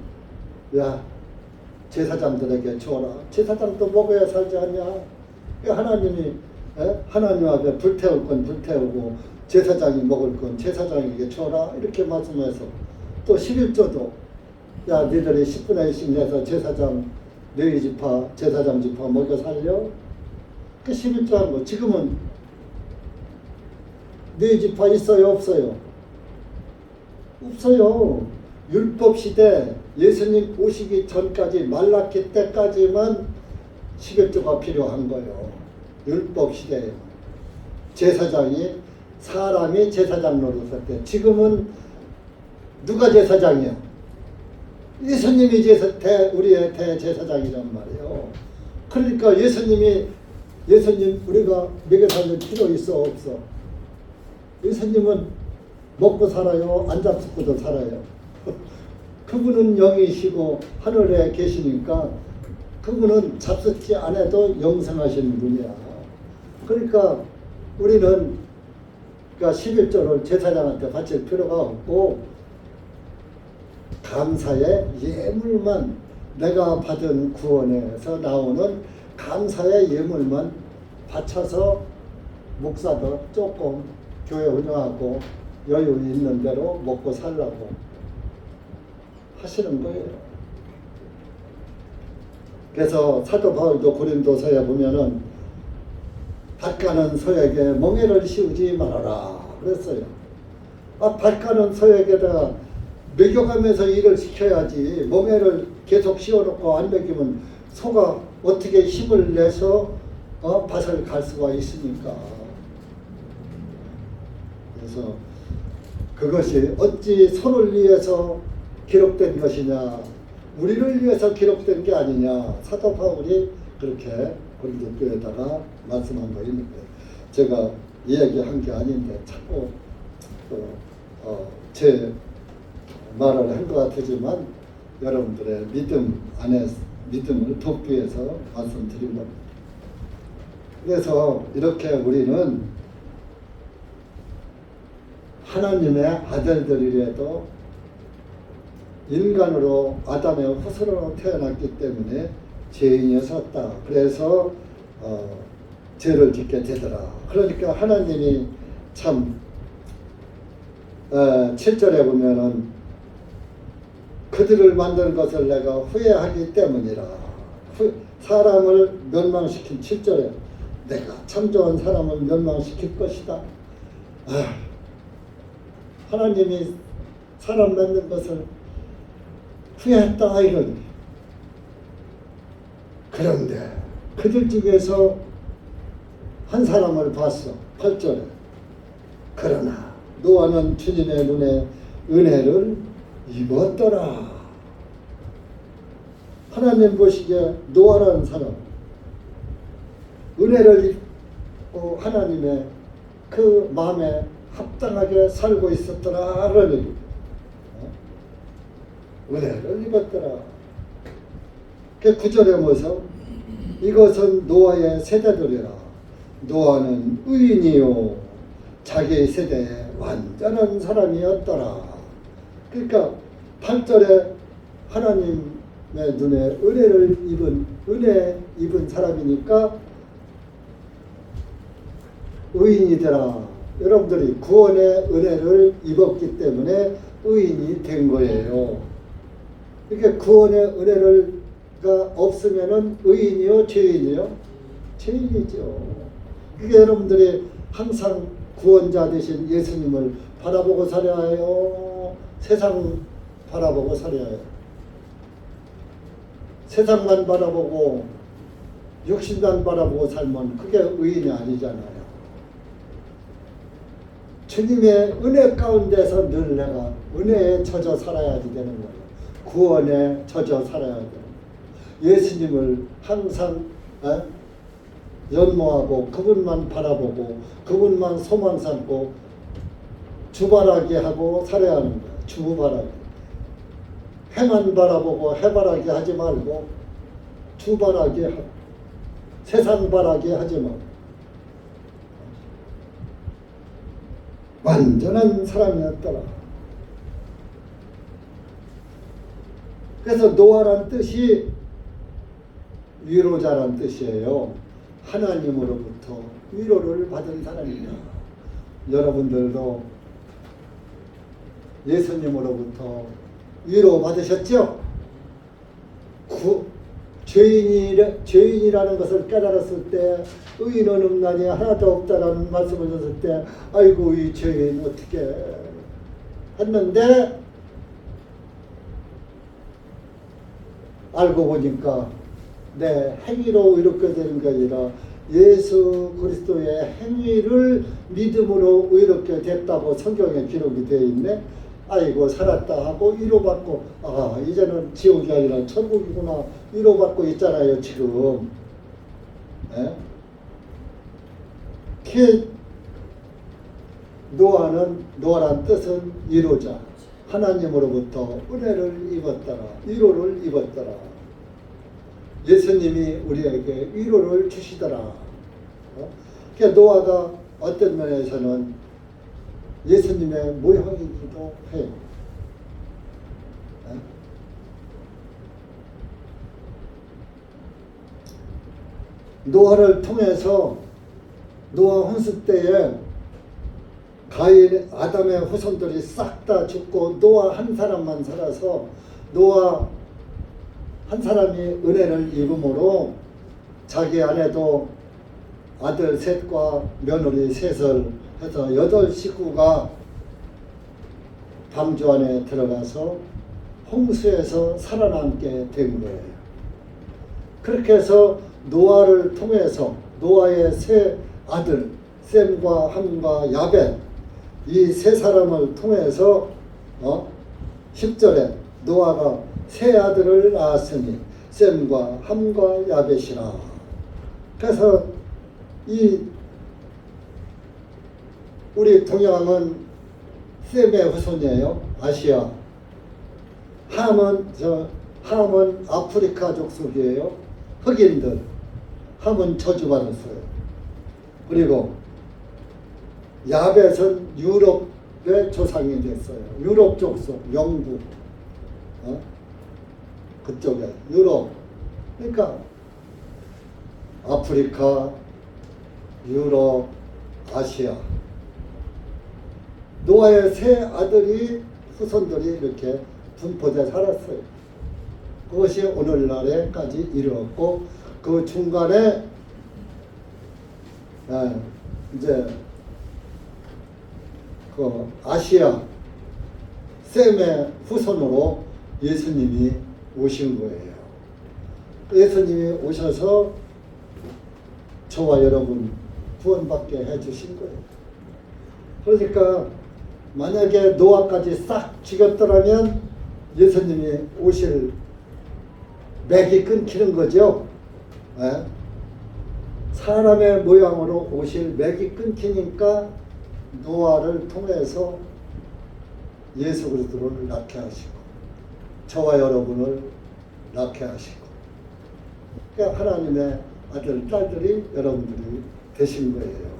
제사장들에게 줘라. 제사장도 먹어야 살지 않냐. 하나님이 하나님 앞에 불태울 건 불태우고 제사장이 먹을 건 제사장에게 줘라. 이렇게 말씀해서 또 11조도 너희들이 10분의 1씩 내서 제사장 너희 지파 제사장 지파 먹여 살려. 그 11조 하는 거. 지금은 너희 지파 있어요? 없어요? 없어요. 율법 시대 예수님 오시기 전까지 말라키 때까지만 11조가 필요한 거예요. 율법 시대에 제사장이 사람이 제사장 노릇할 때 지금은 누가 제사장이야? 예수님이 우리의 대제사장이란 말이에요. 그러니까 예수님 우리가 먹여 살릴 필요 있어 없어? 예수님은 먹고 살아요? 안 잡수고도 살아요. 그분은 영이시고 하늘에 계시니까 그분은 잡숫지 않아도 영생하시는 분이야. 그러니까 우리는 11조를 제사장한테 바칠 필요가 없고 감사의 예물만, 내가 받은 구원에서 나오는 감사의 예물만 바쳐서 목사도 조금 교회 운영하고 여유 있는 대로 먹고 살라고 하시는 거예요. 그래서 사도 바울도 고린도서에 보면은 밭가는 소에게 멍에를 씌우지 말아라 그랬어요. 밭가는 소에게다가 먹여가면서 일을 시켜야지 멍에를 계속 씌워놓고 안 먹이면 소가 어떻게 힘을 내서 밭을 갈 수가 있습니까? 그래서 그것이 어찌 소를 위해서 기록된 것이냐, 우리를 위해서 기록된 게 아니냐, 사도 바울이 그렇게 고린도 교회에다가 말씀한 거 있는데, 제가 이야기한 게 아닌데 자꾸 제 말을 한 것 같지만 여러분들의 믿음을 돕기 위해서 말씀드린 겁니다. 그래서 이렇게 우리는 하나님의 아들들이라도 인간으로 아담의 후손으로 태어났기 때문에 죄인이었다. 그래서 죄를 짓게 되더라. 그러니까 하나님이 참 7절에 보면은 그들을 만든 것을 내가 후회하기 때문이라. 사람을 멸망시킨 7절에 내가 창조한 사람을 멸망시킬 것이다. 하나님이 사람 만든 것을 후회했다 이러니. 그런데 그들 중에서 한 사람을 봤어. 8절에 그러나 노아는 주님의 눈에 은혜를 입었더라. 하나님 보시기에 노아라는 사람 은혜를 입고 하나님의 그 마음에 합당하게 살고 있었더라 그런 얘기. 은혜를 입었더라. 그 9절에 뭐서 이것은 노아의 세대들이라. 노아는 의인이요 자기 세대의 완전한 사람이었더라. 그러니까 8절에 하나님의 눈에 은혜 입은 사람이니까 의인이더라. 여러분들이 구원의 은혜를 입었기 때문에 의인이 된 거예요. 이렇게 구원의 은혜가 없으면은 의인이요, 죄인이요? 죄인이죠. 그게 여러분들이 항상 구원자 되신 예수님을 바라보고 살아야 해요? 세상 바라보고 살아야 해요? 세상만 바라보고 육신만 바라보고 살면 그게 의인이 아니잖아요. 주님의 은혜 가운데서 늘 내가 은혜에 젖어 살아야지 되는 거예요. 구원에 젖어 살아야 돼요. 예수님을 항상 연모하고 그분만 바라보고 그분만 소망 삼고 주바라기 하고 살아야 하는 거예요. 주바라기. 해만 바라보고 해바라기 하지 말고 주바라기 하고 세상 바라기 하지 말고 완전한 사람이었더라. 그래서 노아란 뜻이 위로자란 뜻이에요. 하나님으로부터 위로를 받은 사람이냐. 여러분들도 예수님으로부터 위로 받으셨죠? 죄인이라는 것을 깨달았을 때 의인은 없나니 하나도 없다라는 말씀을 줬을 때 아이고 이 죄인 어떻게 했는데 알고 보니까 내 행위로 이렇게 되는 게 아니라 예수 그리스도의 행위를 믿음으로 의롭게 됐다고 성경에 기록이 되어 있네. 아이고 살았다 하고 위로받고, 아 이제는 지옥이 아니라 천국이구나, 위로받고 있잖아요 지금. 예? 노아란 뜻은 위로자, 하나님으로부터 은혜를 입었더라, 위로를 입었더라. 예수님이 우리에게 위로를 주시더라. 그러니까 노아가 어떤 면에서는 예수님의 모형이기도 해요. 노아를 통해서 노아 홍수 때에 아담의 후손들이 싹 다 죽고 노아 한 사람만 살아서 노아 한 사람이 은혜를 입음으로 자기 아내도 아들 셋과 며느리 셋을 해서 8식구가 방주 안에 들어가서 홍수에서 살아남게 된 거예요. 그렇게 해서 노아를 통해서 노아의 세 아들 셈과 함과 야벳, 이 세 사람을 통해서 10절에 노아가 세 아들을 낳았으니 셈과 함과 야벳이라. 그래서 우리 동양은 셈의 후손이에요. 아시아. 함은 아프리카 족속이에요. 흑인들. 함은 저주받았어요. 그리고 야벳은 유럽의 조상이 됐어요. 유럽 족속, 영국, 그쪽에 유럽. 그러니까 아프리카, 유럽, 아시아. 노아의 세 아들이 후손들이 이렇게 분포돼 살았어요. 그것이 오늘날에까지 이르렀고, 그 중간에 이제 그 아시아 셈의 후손으로 예수님이 오신 거예요. 예수님이 오셔서 저와 여러분 구원받게 해주신 거예요. 그러니까 만약에 노아까지 싹 죽였더라면 예수님이 오실 맥이 끊기는 거죠. 예? 사람의 모양으로 오실 맥이 끊기니까 노아를 통해서 예수 그리스도를 낳게 하시고 저와 여러분을 낳게 하시고, 그러니까 하나님의 아들 딸들이 여러분들이 되신 거예요.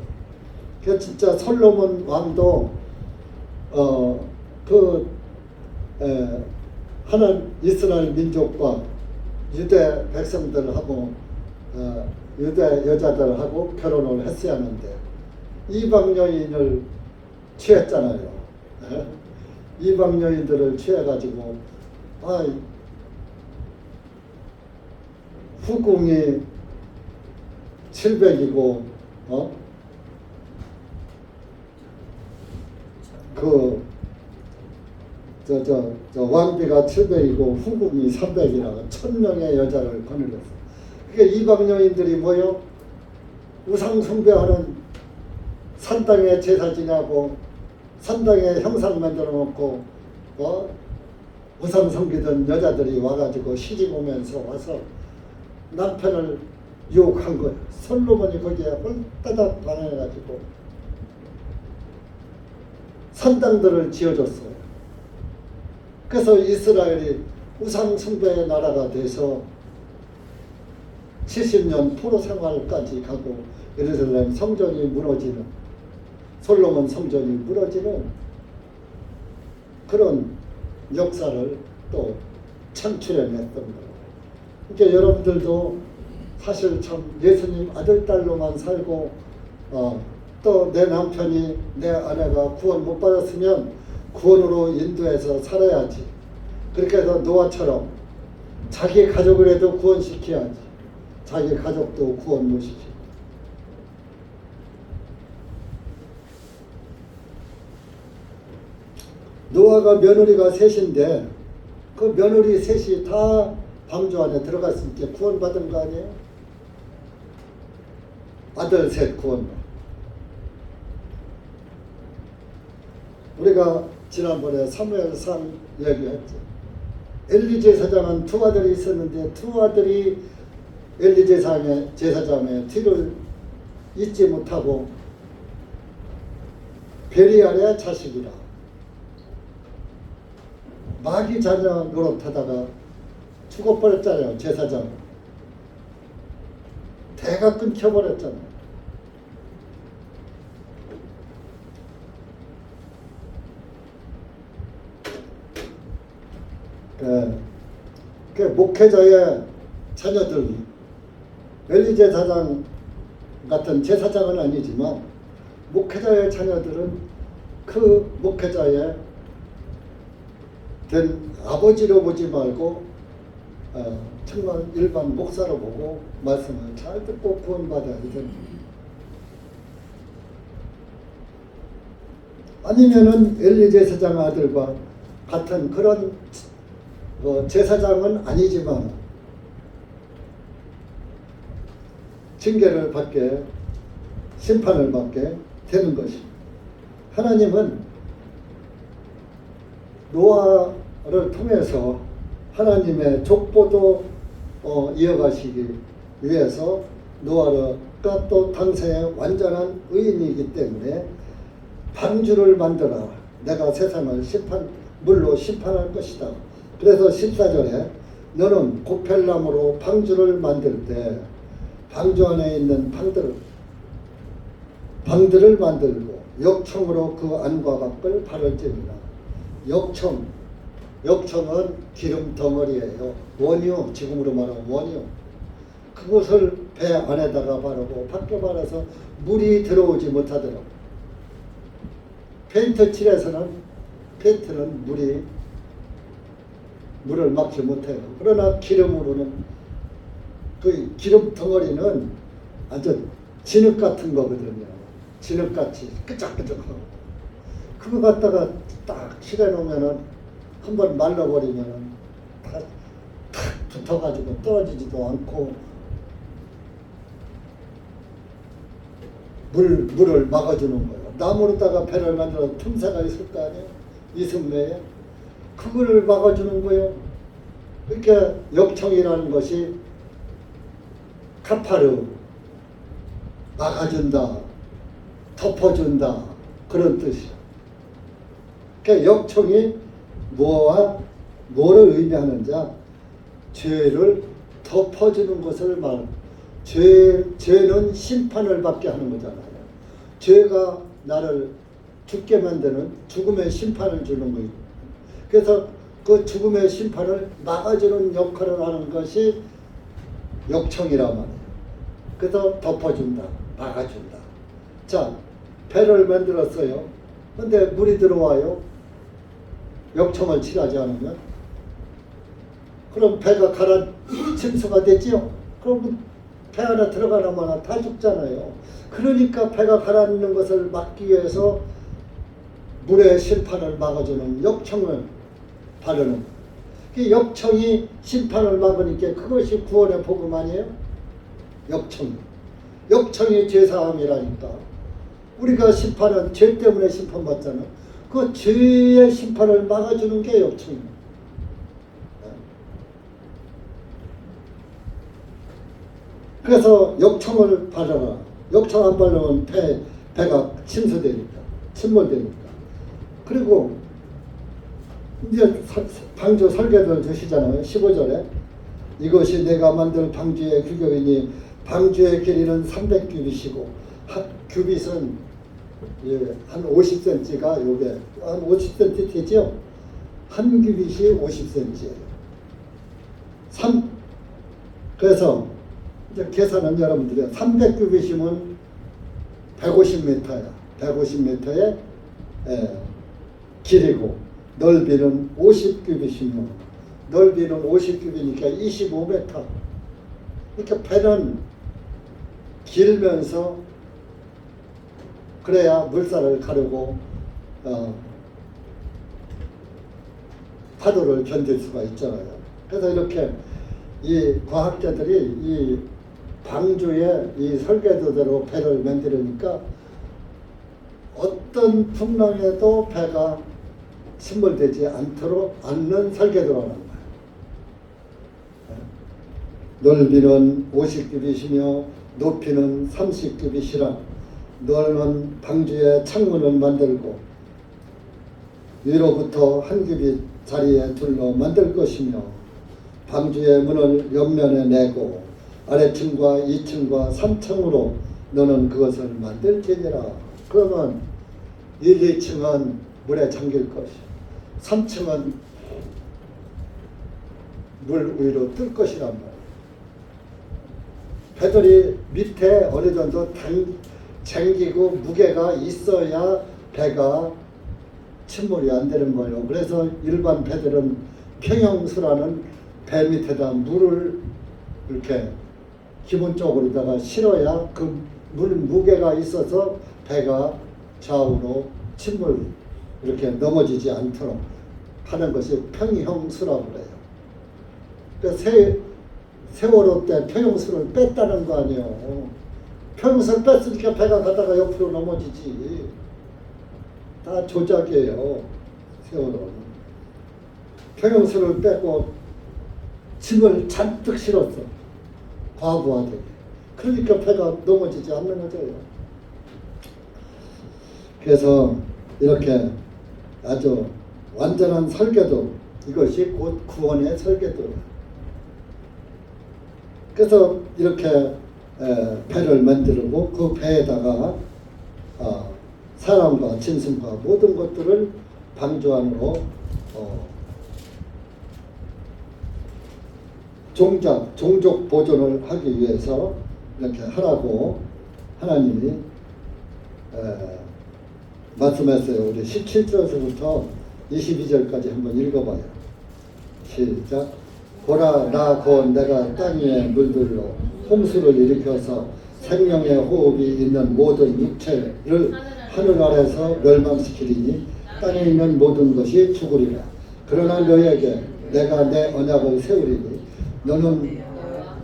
그 진짜 솔로몬 왕도 하나님 이스라엘 민족과 유대 백성들하고 유대 여자들하고 결혼을 했어야 하는데 이방 여인을 취했잖아요. 이방 여인들을 취해가지고 후궁이 700이고 왕비가 700이고 후궁이 300이라고 1000명의 여자를 거느렸어. 그러니까 이방 여인들이 뭐요? 우상 숭배하는 산땅에 제사 지내고 산땅에 형상 만들어 놓고 우상 섬기던 여자들이 와가지고 시집 오면서 와서 남편을 유혹한 거예요. 솔로몬이 거기에 홀따닥 반응해가지고 산당들을 지어줬어요. 그래서 이스라엘이 우상 숭배의 나라가 돼서 70년 포로 생활까지 가고 예루살렘 성전이 무너지는, 솔로몬 성전이 무너지는 그런 역사를 또 창출해냈던 거예요. 그러니까 여러분들도 사실 참 예수님 아들 딸로만 살고 또 내 남편이 내 아내가 구원 못 받았으면 구원으로 인도해서 살아야지. 그렇게 해서 노아처럼 자기 가족이라도 구원시켜야지. 자기 가족도 구원 못 시키고. 노아가 며느리가 셋인데 그 며느리 셋이 다 방주 안에 들어갔으니까 구원받은 거 아니에요? 아들 셋 구원. 우리가 지난번에 사무엘상 얘기했죠. 엘리 제사장은 두 아들이 있었는데 두 아들이 엘리 제사장의 뒤를 잇지 못하고 베리알의 자식이라 마귀 자녀 노릇하다가 죽어버렸잖아요. 제사장 대가 끊겨버렸잖아요. 그 목회자의 자녀들, 엘리 제사장 같은 제사장은 아니지만 목회자의 자녀들은 그 목회자의 된 아버지로 보지 말고 정말 일반 목사로 보고 말씀을 잘 듣고 구원받아야 됩니다. 아니면은 엘리 제사장 아들과 같은 그런 제사장은 아니지만 징계를 받게, 심판을 받게 되는 것입니다. 하나님은 노아를 통해서 하나님의 족보도 이어가시기 위해서 노아가 또 당세의 완전한 의인이기 때문에 방주를 만들어 내가 세상을 물로 심판할 것이다. 그래서 14절에 너는 고펠나무로 방주를 만들 때 방주 안에 있는 방들을 만들고 역청으로 그 안과 밖을 바를지니라. 역청은 기름 덩어리예요. 원유, 지금으로 말하면 원유. 그것을 배 안에다가 바르고 밖에 바라서 물이 들어오지 못하도록. 페인트 칠해서는 페인트는 물을 막지 못해요. 그러나 기름으로는 그 기름 덩어리는 아주 진흙 같은 거거든요. 진흙같이 끄적끄적하고 그거 갖다가 딱 칠해놓으면은 한번 말라버리면은 탁 붙어가지고 떨어지지도 않고 물을 막아주는 거예요. 나무로다가 배를 만들어 틈새가 있을 거 아니에요. 이승매에 그거를 막아주는 거예요. 그러니까 역청이라는 것이 카파르, 막아준다, 덮어준다 그런 뜻이야. 그러니까 역청이 뭐를 의미하는지 죄를 덮어주는 것을 죄는 심판을 받게 하는 거잖아요. 죄가 나를 죽게 만드는 죽음의 심판을 주는 거예요. 그래서 그 죽음의 심판을 막아주는 역할을 하는 것이 역청이란 말이에요. 그래서 덮어준다, 막아준다. 자, 배를 만들었어요. 근데 물이 들어와요. 역청을 칠하지 않으면. 그럼 배가 침수가 되지요. 그럼 배 안에 들어가나마나 다 죽잖아요. 그러니까 배가 가라앉는 것을 막기 위해서 물의 심판을 막아주는 역청을 바르는. 그 역청이 심판을 막으니까 그것이 구원의 복음 아니에요? 역청이 죄사함이라니까. 우리가 심판은 죄 때문에 심판받잖아. 그 죄의 심판을 막아주는 게 역청입니다. 그래서 역청을 바르라. 역청 안 바르면 배가 침몰되니까. 그리고 이제 방주 설계를 주시잖아요. 15절에 이것이 내가 만들 방주의 규격이니 방주의 길이는 300규빗이고 규빗은 한 50cm가 요게 한 50cm 되죠. 한 규빗이 50cm예요. 그래서 이제 계산은 여러분들이 300규빗이면 150m야. 150m의 길이고 넓이는 50규빗이면 넓이는 50규빗이니까 25m. 이렇게 배는 길면서 그래야 물살을 가르고 파도를 견딜 수가 있잖아요. 그래서 이렇게 이 과학자들이 이 방주에 이 설계도대로 배를 만들으니까 어떤 풍랑에도 배가 침몰되지 않는 설계도라는 거예요. 넓이는 50규빗이며 높이는 30규빗이라 너는 방주에 창문을 만들고 위로부터 한 규빗 자리에 둘러 만들 것이며 방주의 문을 옆면에 내고 아래층과 2층과 3층으로 너는 그것을 만들지니라. 그러면 1, 2층은 물에 잠길 것이요 3층은 물 위로 뜰 것이란 말이에요. 배들이 밑에 어느 정도 잠기고 무게가 있어야 배가 침몰이 안 되는 거예요. 그래서 일반 배들은 평형수라는 배 밑에다 물을 이렇게 기본적으로다가 실어야 그 물 무게가 있어서 배가 좌우로 침몰 이렇게 넘어지지 않도록 하는 것이 평형수라고 그래요. 그러니까 세월호 때 평형수를 뺐다는 거 아니에요. 평형수를 뺐으니까 배가 가다가 옆으로 넘어지지. 다 조작이에요. 세월호는. 평형수를 빼고 짐을 잔뜩 실었어. 과부하되게. 그러니까 배가 넘어지지 않는 거죠. 그래서 이렇게 아주 완전한 설계도, 이것이 곧 구원의 설계도예요. 그래서 이렇게 배를 만들고 그 배에다가 사람과 짐승과 모든 것들을 방주 안으로 종족 보존을 하기 위해서 이렇게 하라고 하나님이 말씀했어요. 우리 17절에서부터 22절까지 한번 읽어봐요. 시작. 보라, 나 곧 내가 땅 위의 물들로 홍수를 일으켜서 생명의 호흡이 있는 모든 육체를 하늘 아래서 멸망시키리니 땅에 있는 모든 것이 죽으리라. 그러나 너에게 내가 내 언약을 세우리니 너는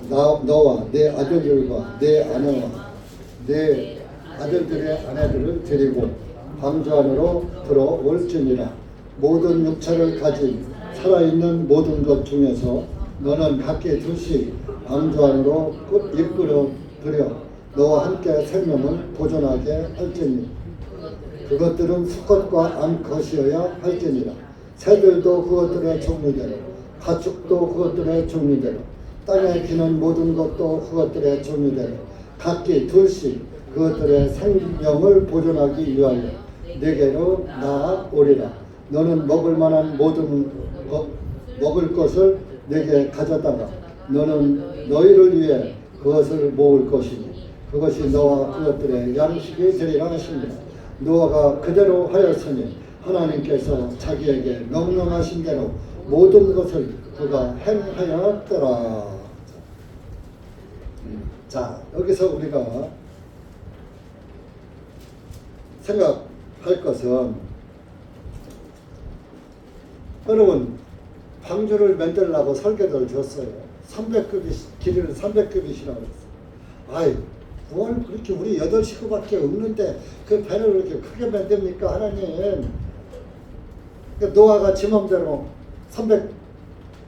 너와 내 아들들과 내 아내와 내 아들들의 아내들을 데리고 방주 안으로 들어올지니라. 모든 육체를 가진 살아있는 모든 것 중에서 너는 각기 둘씩 방주 안으로 이끌어 들여 너와 함께 생명을 보존하게 할지니 그것들은 수컷과 암컷이어야 할지니라. 새들도 그것들의 종류대로 가축도 그것들의 종류대로 땅에 기는 모든 것도 그것들의 종류대로 각기 둘씩 그것들의 생명을 보존하기 위하여 네게로 나아오리라. 너는 먹을 만한 모든 먹을 것을 네게 가져다가 너는 너희를 위해 그것을 모을 것이니 그것이 너와 그것들의 양식이 되리라 하십니다. 노아가 그대로 하였으니 하나님께서 자기에게 명령하신 대로 모든 것을 그가 행하였더라. 자, 여기서 우리가 생각할 것은, 여러분 방주를 만들라고 설계도를 줬어요. 300규빗, 길이를 300규빗이라고 했어요. 아이, 뭘 그렇게 우리 8식구밖에 없는데 그 배를 그렇게 크게 만듭니까 하나님? 노아가 지 맘대로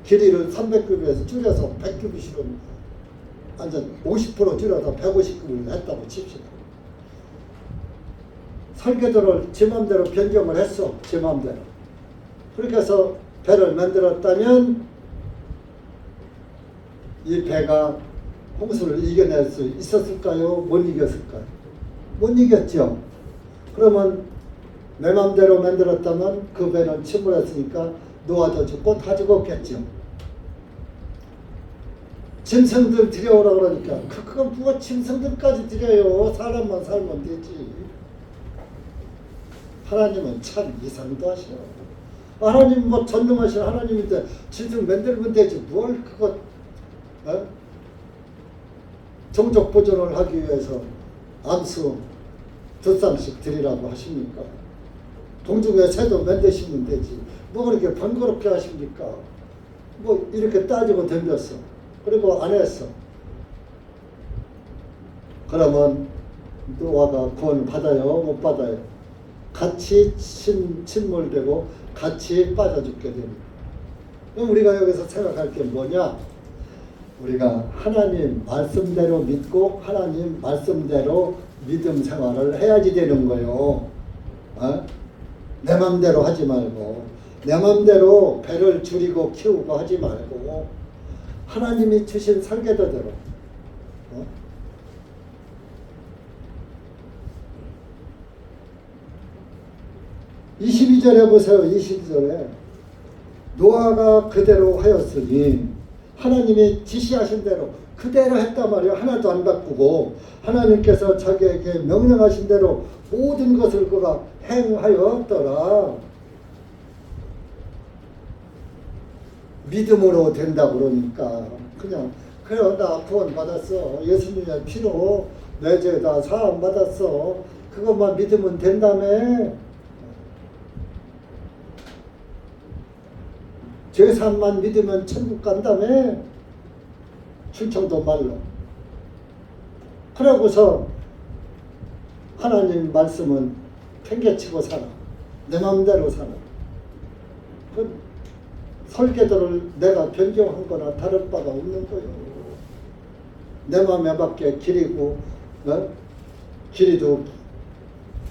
길이를 300규빗에서 줄여서 100규빗으로 완전 50% 줄여서 150규빗을 했다고 칩시다. 설계도를 지 맘대로 변경을 했어. 지 맘대로. 그렇게 해서 배를 만들었다면 이 배가 홍수를 이겨낼 수 있었을까요? 못 이겼을까요? 못 이겼죠. 그러면 내 맘대로 만들었다면 그 배는 침몰했으니까 노아도 죽고 다 죽었겠죠. 짐승들 들여오라 그러니까 그건 누가 짐승들까지 들여요. 사람만 살면 되지. 하나님은 참 이상도 하셔. 하나님 뭐 전능하신 하나님인데 짐승 만들면 되지. 뭘 그거 종족 보존을 하기 위해서 암수 2쌍씩 드리라고 하십니까? 동중에 새도 만드시면 되지. 뭐 그렇게 번거롭게 하십니까? 뭐 이렇게 따지고 덤볐어. 그리고 안 했어. 그러면 노아가 구원을 받아요? 못 받아요? 같이 침몰되고 같이 빠져 죽게 됩니다. 그럼 우리가 여기서 생각할 게 뭐냐? 우리가 하나님 말씀대로 믿고 하나님 말씀대로 믿음 생활을 해야지 되는 거예요. 내 맘대로 하지 말고 내 맘대로 배를 줄이고 키우고 하지 말고 하나님이 주신 설계도대로 22절에 보세요. 22절에 노아가 그대로 하였으니 하나님이 지시하신 대로 그대로 했단 말이에요. 하나도 안 바꾸고 하나님께서 자기에게 명령하신 대로 모든 것을 그가 행하였더라. 믿음으로 된다 그러니까 그냥 그래 나 구원 받았어. 예수님의 피로 내 죄 다 사함 받았어. 그것만 믿으면 된다며. 죄사함만 믿으면 천국 간다며. 충청도 말로. 그러고서 하나님 말씀은 팽개치고 살아. 내 마음대로 살아. 그 설계도를 내가 변경한 거나 다를 바가 없는 거예요. 내 마음에 맞게 길이고 길이도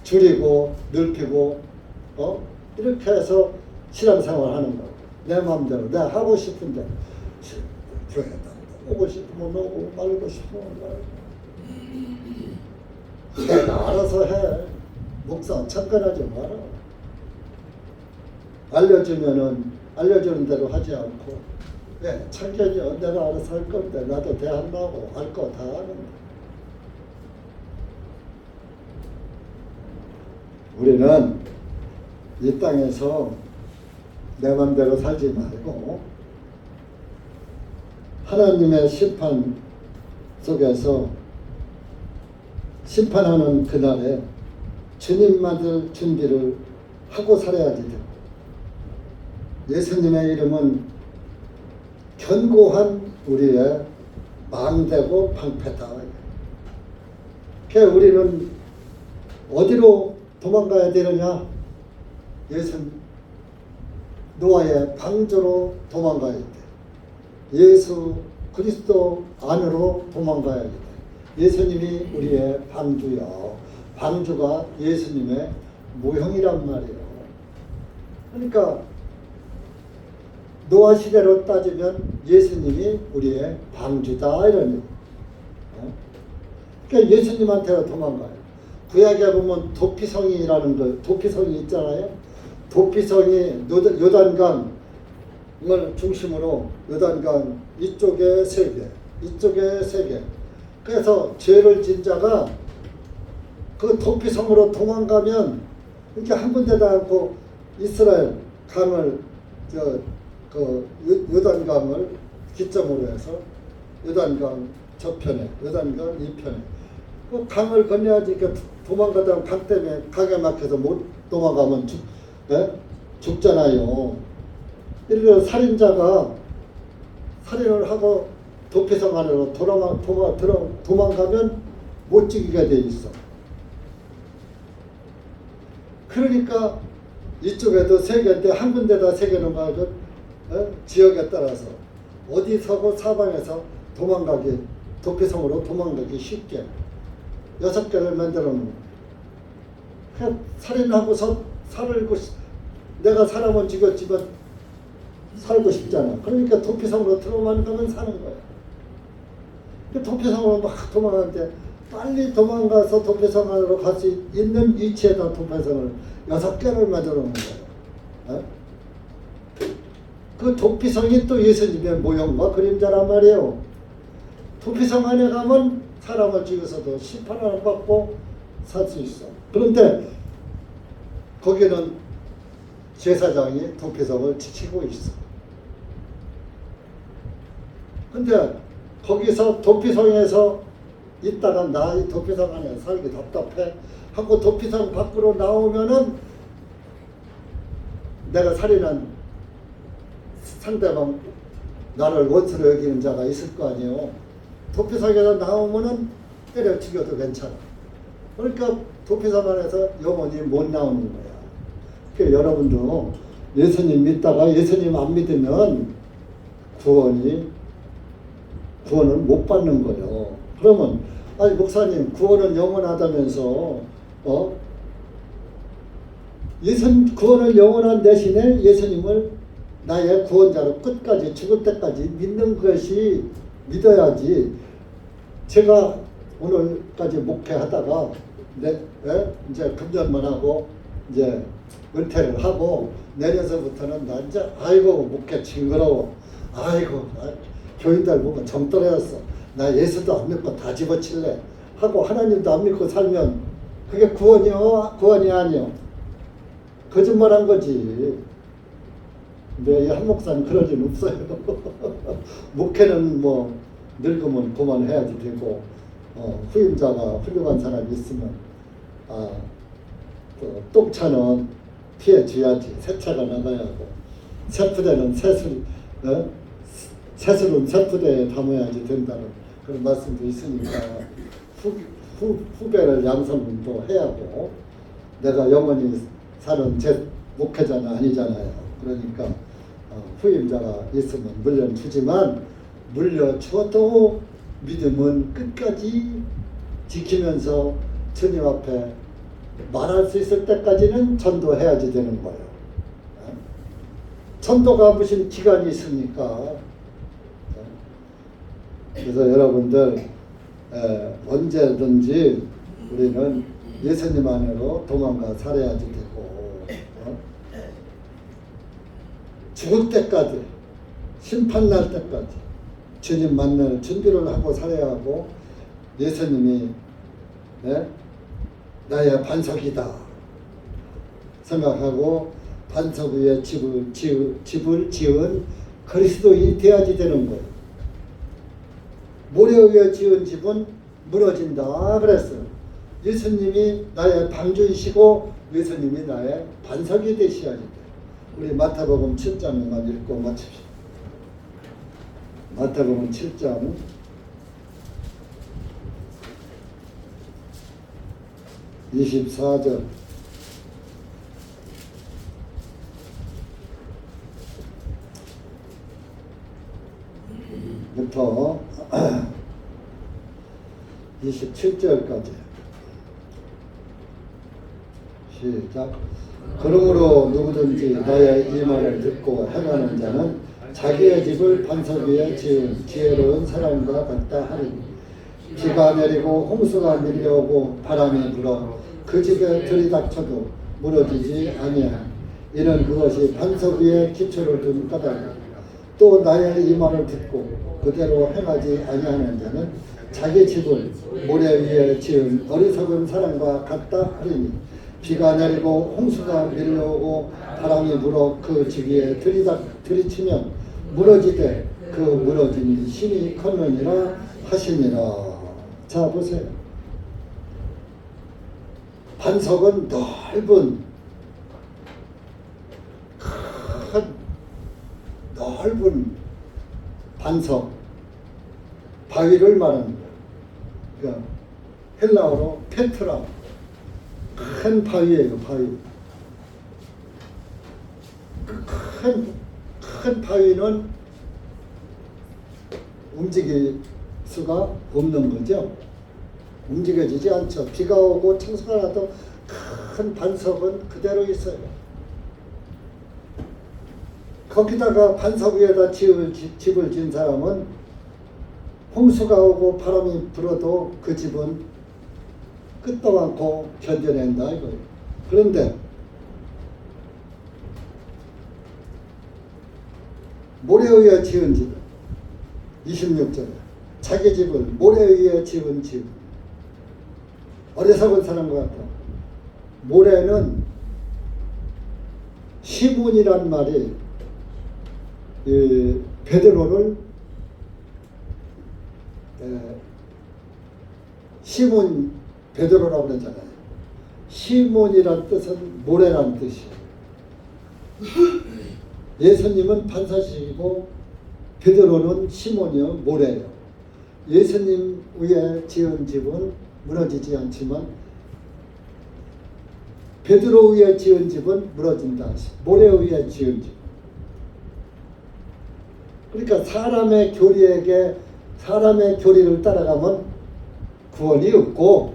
줄이고 넓히고 이렇게 해서 신앙생활 하는 거예요. 내 마음대로 내가 하고 싶은데 교회 오고 싶으면 오고 말고 싶으면 말고 내가 알아서 해. 목사 참관하지 마라. 알려주는 대로 하지 않고 참견이요. 내가 알아서 할 건데 나도 대한다고 할 거 다 하는데 우리는 이 땅에서 내 맘대로 살지 말고 하나님의 심판 속에서 심판하는 그날에 주님 맞을 준비를 하고 살아야지 돼. 예수님의 이름은 견고한 우리의 망대고 방패다. 그래서 우리는 어디로 도망가야 되느냐? 노아의 방주로 도망가야 돼. 예수 그리스도 안으로 도망가야 돼. 예수님이 우리의 방주요. 방주가 예수님의 모형이란 말이에요. 그러니까 노아 시대로 따지면 예수님이 우리의 방주다 이런. 그러니까 예수님한테로 도망가요. 구약에 보면 도피성이라는 거, 도피성이 있잖아요. 도피성이 요단강을 중심으로 요단강 이쪽에 3개, 이쪽에 3개. 그래서 죄를 진 자가 그 도피성으로 도망가면 이렇게 한 군데다 않고 이스라엘 강을 요단강을 기점으로 해서 요단강 저편에, 요단강 이편에 그 강을 건너야지. 이렇게 도망가다 강 때문에 강에 막혀서 못 도망가면 죽잖아요. 이렇게 살인자가 살인을 하고 도피성 안으로 도망가면 못 죽이게 돼 있어. 그러니까 이쪽에도 3개인데 한 군데다 3개 놓은 거 지역에 따라서 어디서고 사방에서 도피성으로 도망가기 쉽게 6개를 만들어 놓은 거예요. 살인하고서 내가 사람은 죽였지만 살고 싶잖아. 그러니까 도피성으로 들어가면 사는 거야. 도피성으로 막 도망가는데 빨리 도망가서 도피성 안으로 갈 수 있는 위치에다 도피성을 6개를 만들어 놓은 거예요. 그 도피성이 또 예수님의 모형과 그림자란 말이에요. 도피성 안에 가면 사람을 죽여서도 심판을 안 받고 살 수 있어. 그런데 거기는 제사장이 도피성을 지키고 있어. 근데 거기서 도피성에서 있다가 나 이 도피성 안에 살기 답답해 하고 도피성 밖으로 나오면은 내가 살인한 상대방 나를 원수로 여기는 자가 있을 거 아니에요. 도피성에서 나오면은 때려 죽여도 괜찮아. 그러니까 도피사관에서 영혼이 못 나오는 거야. 그러니까 여러분도 예수님 믿다가 예수님 안 믿으면 구원을 못 받는 거예요. 그러면 아니 목사님 구원은 영원하다면서 구원을 영원한 대신에 예수님을 나의 구원자로 끝까지 죽을 때까지 믿는 것이 믿어야지. 제가 오늘까지 목회하다가 이제 금전만 하고 이제 은퇴를 하고 내년서부터는 나 이제 아이고 목회 징그러워. 아이고 교인들 보면 정 떨어졌어. 나 예수도 안 믿고 다 집어칠래 하고 하나님도 안 믿고 살면 그게 구원이요? 구원이 아니요? 거짓말한 거지. 근데 한 목사는 그럴 일 없어요. 목회는 뭐 늙으면 그만해야지 되고 후임자가 훌륭한 사람이 있으면 똥차는 피해줘야지. 새차가 나가야 하고 새푸대는 새술은 새푸대에 담아야지 된다는 그런 말씀도 있으니까 후배를 양성도 해야 하고 내가 영원히 사는 제 목회자는 아니잖아요. 그러니까 후임자가 있으면 물려주지만 물려주어도 믿음은 끝까지 지키면서 주님 앞에 말할 수 있을 때까지는 전도해야지 되는 거예요. 전도가 무슨 기간이 있습니까? 그래서 여러분들 언제든지 우리는 예수님 안으로 도망가 살아야지 되고 죽을 때까지 심판 날 때까지 주님 만날 준비를 하고 살아야 하고 예수님이 나의 반석이다 생각하고 반석 위에 집을 지은 그리스도인이 되어야지 되는 거예요. 모래 위에 지은 집은 무너진다 그랬어요. 예수님이 나의 방주이시고 예수님이 나의 반석이 되셔야지 돼요. 우리 마태복음 7장만 읽고 마칩시다. 마태복음 7장 24절 부터 27절까지 시작. 그러므로 누구든지 나의 이 말을 듣고 행하는 자는 자기의 집을 반석 위에 지은 지혜로운 사람과 같다 하리니 비가 내리고 홍수가 밀려오고 바람이 불어 그 집에 들이닥쳐도 무너지지 아니하니 이는 그것이 반석 위에 기초를 둔 까닭이라. 또 나의 이 말을 듣고 그대로 행하지 아니하는 자는 자기 집을 모래 위에 지은 어리석은 사람과 같다 하리니 비가 내리고 홍수가 밀려오고 바람이 불어 그 집 위에 들이치면 무너지되 그 무너진 신이 컸느니라 하시니라. 자 보세요. 반석은 넓은 반석 바위를 말하는 거예요. 그러니까 헬라어로 페트라 큰 바위예요. 바위. 큰 바위는 움직일 수가 없는 거죠. 움직여지지 않죠. 비가 오고 청소가 나도 큰 반석은 그대로 있어요. 거기다가 반석 위에다 집을 지은 사람은 홍수가 오고 바람이 불어도 그 집은 끝도 않고 견뎌낸다 이거예요. 그런데 모래 위에 지은 집 26절에 자기 집을 모래 위에 지은 집 어리석은 사람과 같다. 모래는 시몬이란 말이 베드로를 시몬 베드로라고 그러잖아요. 시몬이란 뜻은 모래란 뜻이에요. 예수님은 반석이시고 베드로는 시몬이요 모래예요. 예수님 위에 지은 집은 무너지지 않지만 베드로 위에 지은 집은 무너진다. 모래 위에 지은 집. 그러니까 사람의 교리를 따라가면 구원이 없고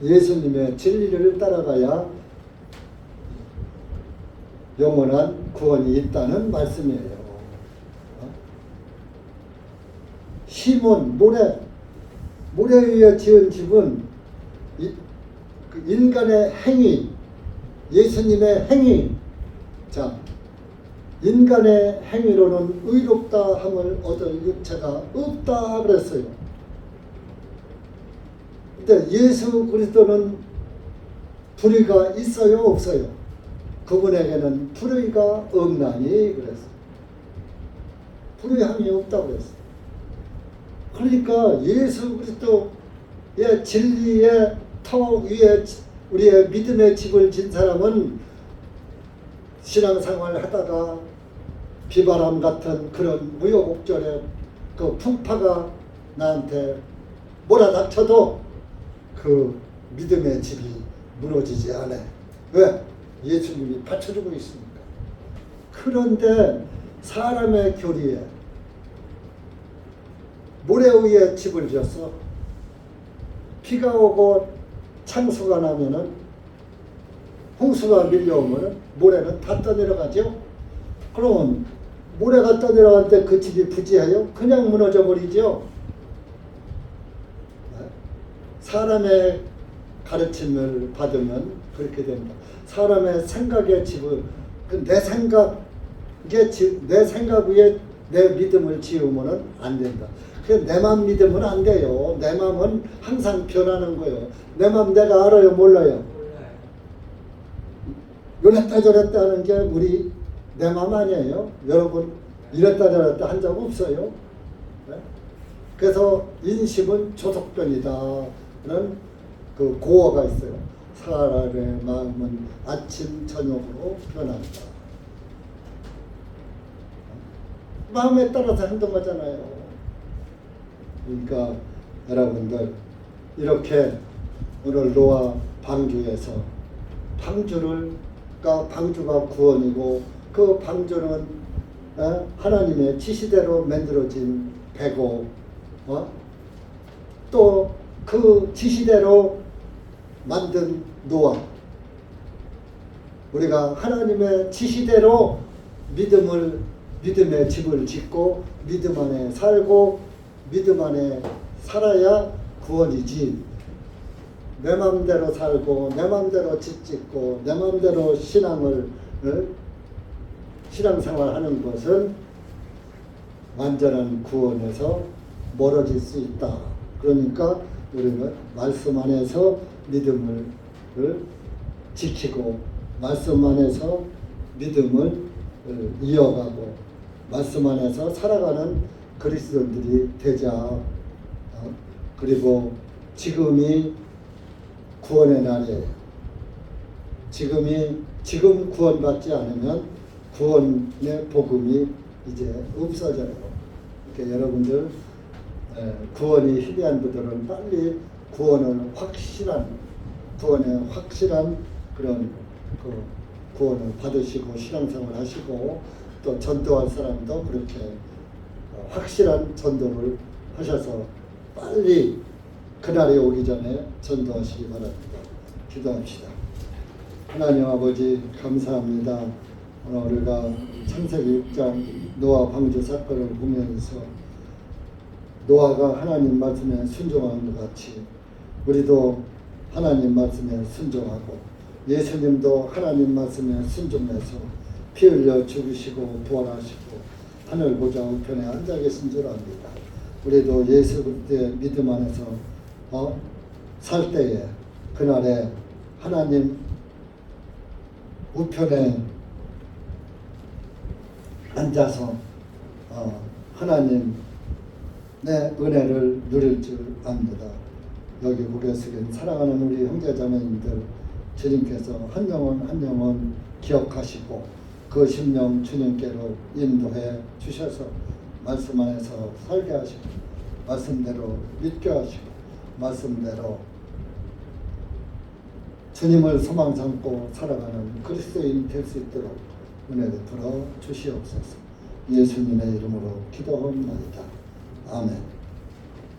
예수님의 진리를 따라가야 영원한 구원이 있다는 말씀이에요. 시몬 모래 위에 지은 집은 인간의 행위, 예수님의 행위. 자, 인간의 행위로는 의롭다 함을 얻을 육체가 없다 그랬어요. 근데 예수 그리스도는 불의가 있어요, 없어요? 그분에게는 불의가 없나니 그랬어요. 불의함이 없다고 그랬어요. 그러니까 예수 그리스도의 진리의 터 위에 우리의 믿음의 집을 진 사람은 신앙생활을 하다가 비바람 같은 그런 우여곡절의 그 풍파가 나한테 몰아닥쳐도 그 믿음의 집이 무너지지 않아. 왜? 예수님이 받쳐주고 있으니까. 그런데 사람의 교리에 모래 위에 집을 지었어. 비가 오고 창수가 나면은, 홍수가 밀려오면은 모래는 다 떠내려가죠. 그러면 모래가 떠내려갈 때 그 집이 부지해요? 그냥 무너져 버리죠. 사람의 가르침을 받으면 그렇게 됩니다. 사람의 생각의 집을, 내 생각 위에 내 믿음을 지으면 안 된다. 내 맘 믿으면 안 돼요. 내 맘은 항상 변하는 거예요. 내 맘 내가 알아요, 몰라요? 이랬다 저랬다 하는 게 우리 내 맘 아니에요. 여러분 이랬다 저랬다 한 적 없어요. 네? 그래서 인심은 조석변이다는 그 고어가 있어요. 사람의 마음은 아침 저녁으로 변한다. 마음에 따라서 행동하잖아요. 그러니까 여러분들 이렇게 오늘 노아 방주에서 방주가 구원이고 그 방주는 하나님의 지시대로 만들어진 배고 또 그 지시대로 만든 노아, 우리가 하나님의 지시대로 믿음의 집을 짓고 믿음 안에 살고 믿음 안에 살아야 구원이지. 내 마음대로 살고 내 마음대로 집 짓고 내 마음대로 신앙생활하는 것은 완전한 구원에서 멀어질 수 있다. 그러니까 우리는 말씀 안에서 믿음을 지키고 말씀 안에서 믿음을 이어가고 말씀 안에서 살아가는 그리스도인들이 되자. 그리고 지금이 구원의 날이에요. 지금 구원받지 않으면 구원의 복음이 이제 없어져요. 그러니까 여러분들 구원이 희미한 분들은 빨리 구원의 확실한 그런 그 구원을 받으시고 신앙생활 하시고 또 전도할 사람도 그렇게 확실한 전도를 하셔서 빨리 그날이 오기 전에 전도하시기 바랍니다. 기도합시다. 하나님 아버지 감사합니다. 오늘 우리가 창세기 6장 노아 방주 사건을 보면서 노아가 하나님 말씀에 순종한 것 같이 우리도 하나님 말씀에 순종하고 예수님도 하나님 말씀에 순종해서 피 흘려 죽으시고 부활하시고 하늘 보좌 우편에 앉아 계신 줄 압니다. 우리도 예수 그리스도의 믿음 안에서 살 때에 그날에 하나님 우편에 앉아서 하나님 내 은혜를 누릴 줄 압니다. 여기 무게 속에 사랑하는 우리 형제자매님들 주님께서 한 영혼 한 영혼 기억하시고 그 심령 주님께로 인도해 주셔서 말씀 안에서 살게 하시고 말씀대로 믿게 하시고 말씀대로 주님을 소망 삼고 살아가는 그리스도인 될 수 있도록 은혜 베풀어 주시옵소서. 예수님의 이름으로 기도합니다. 아멘.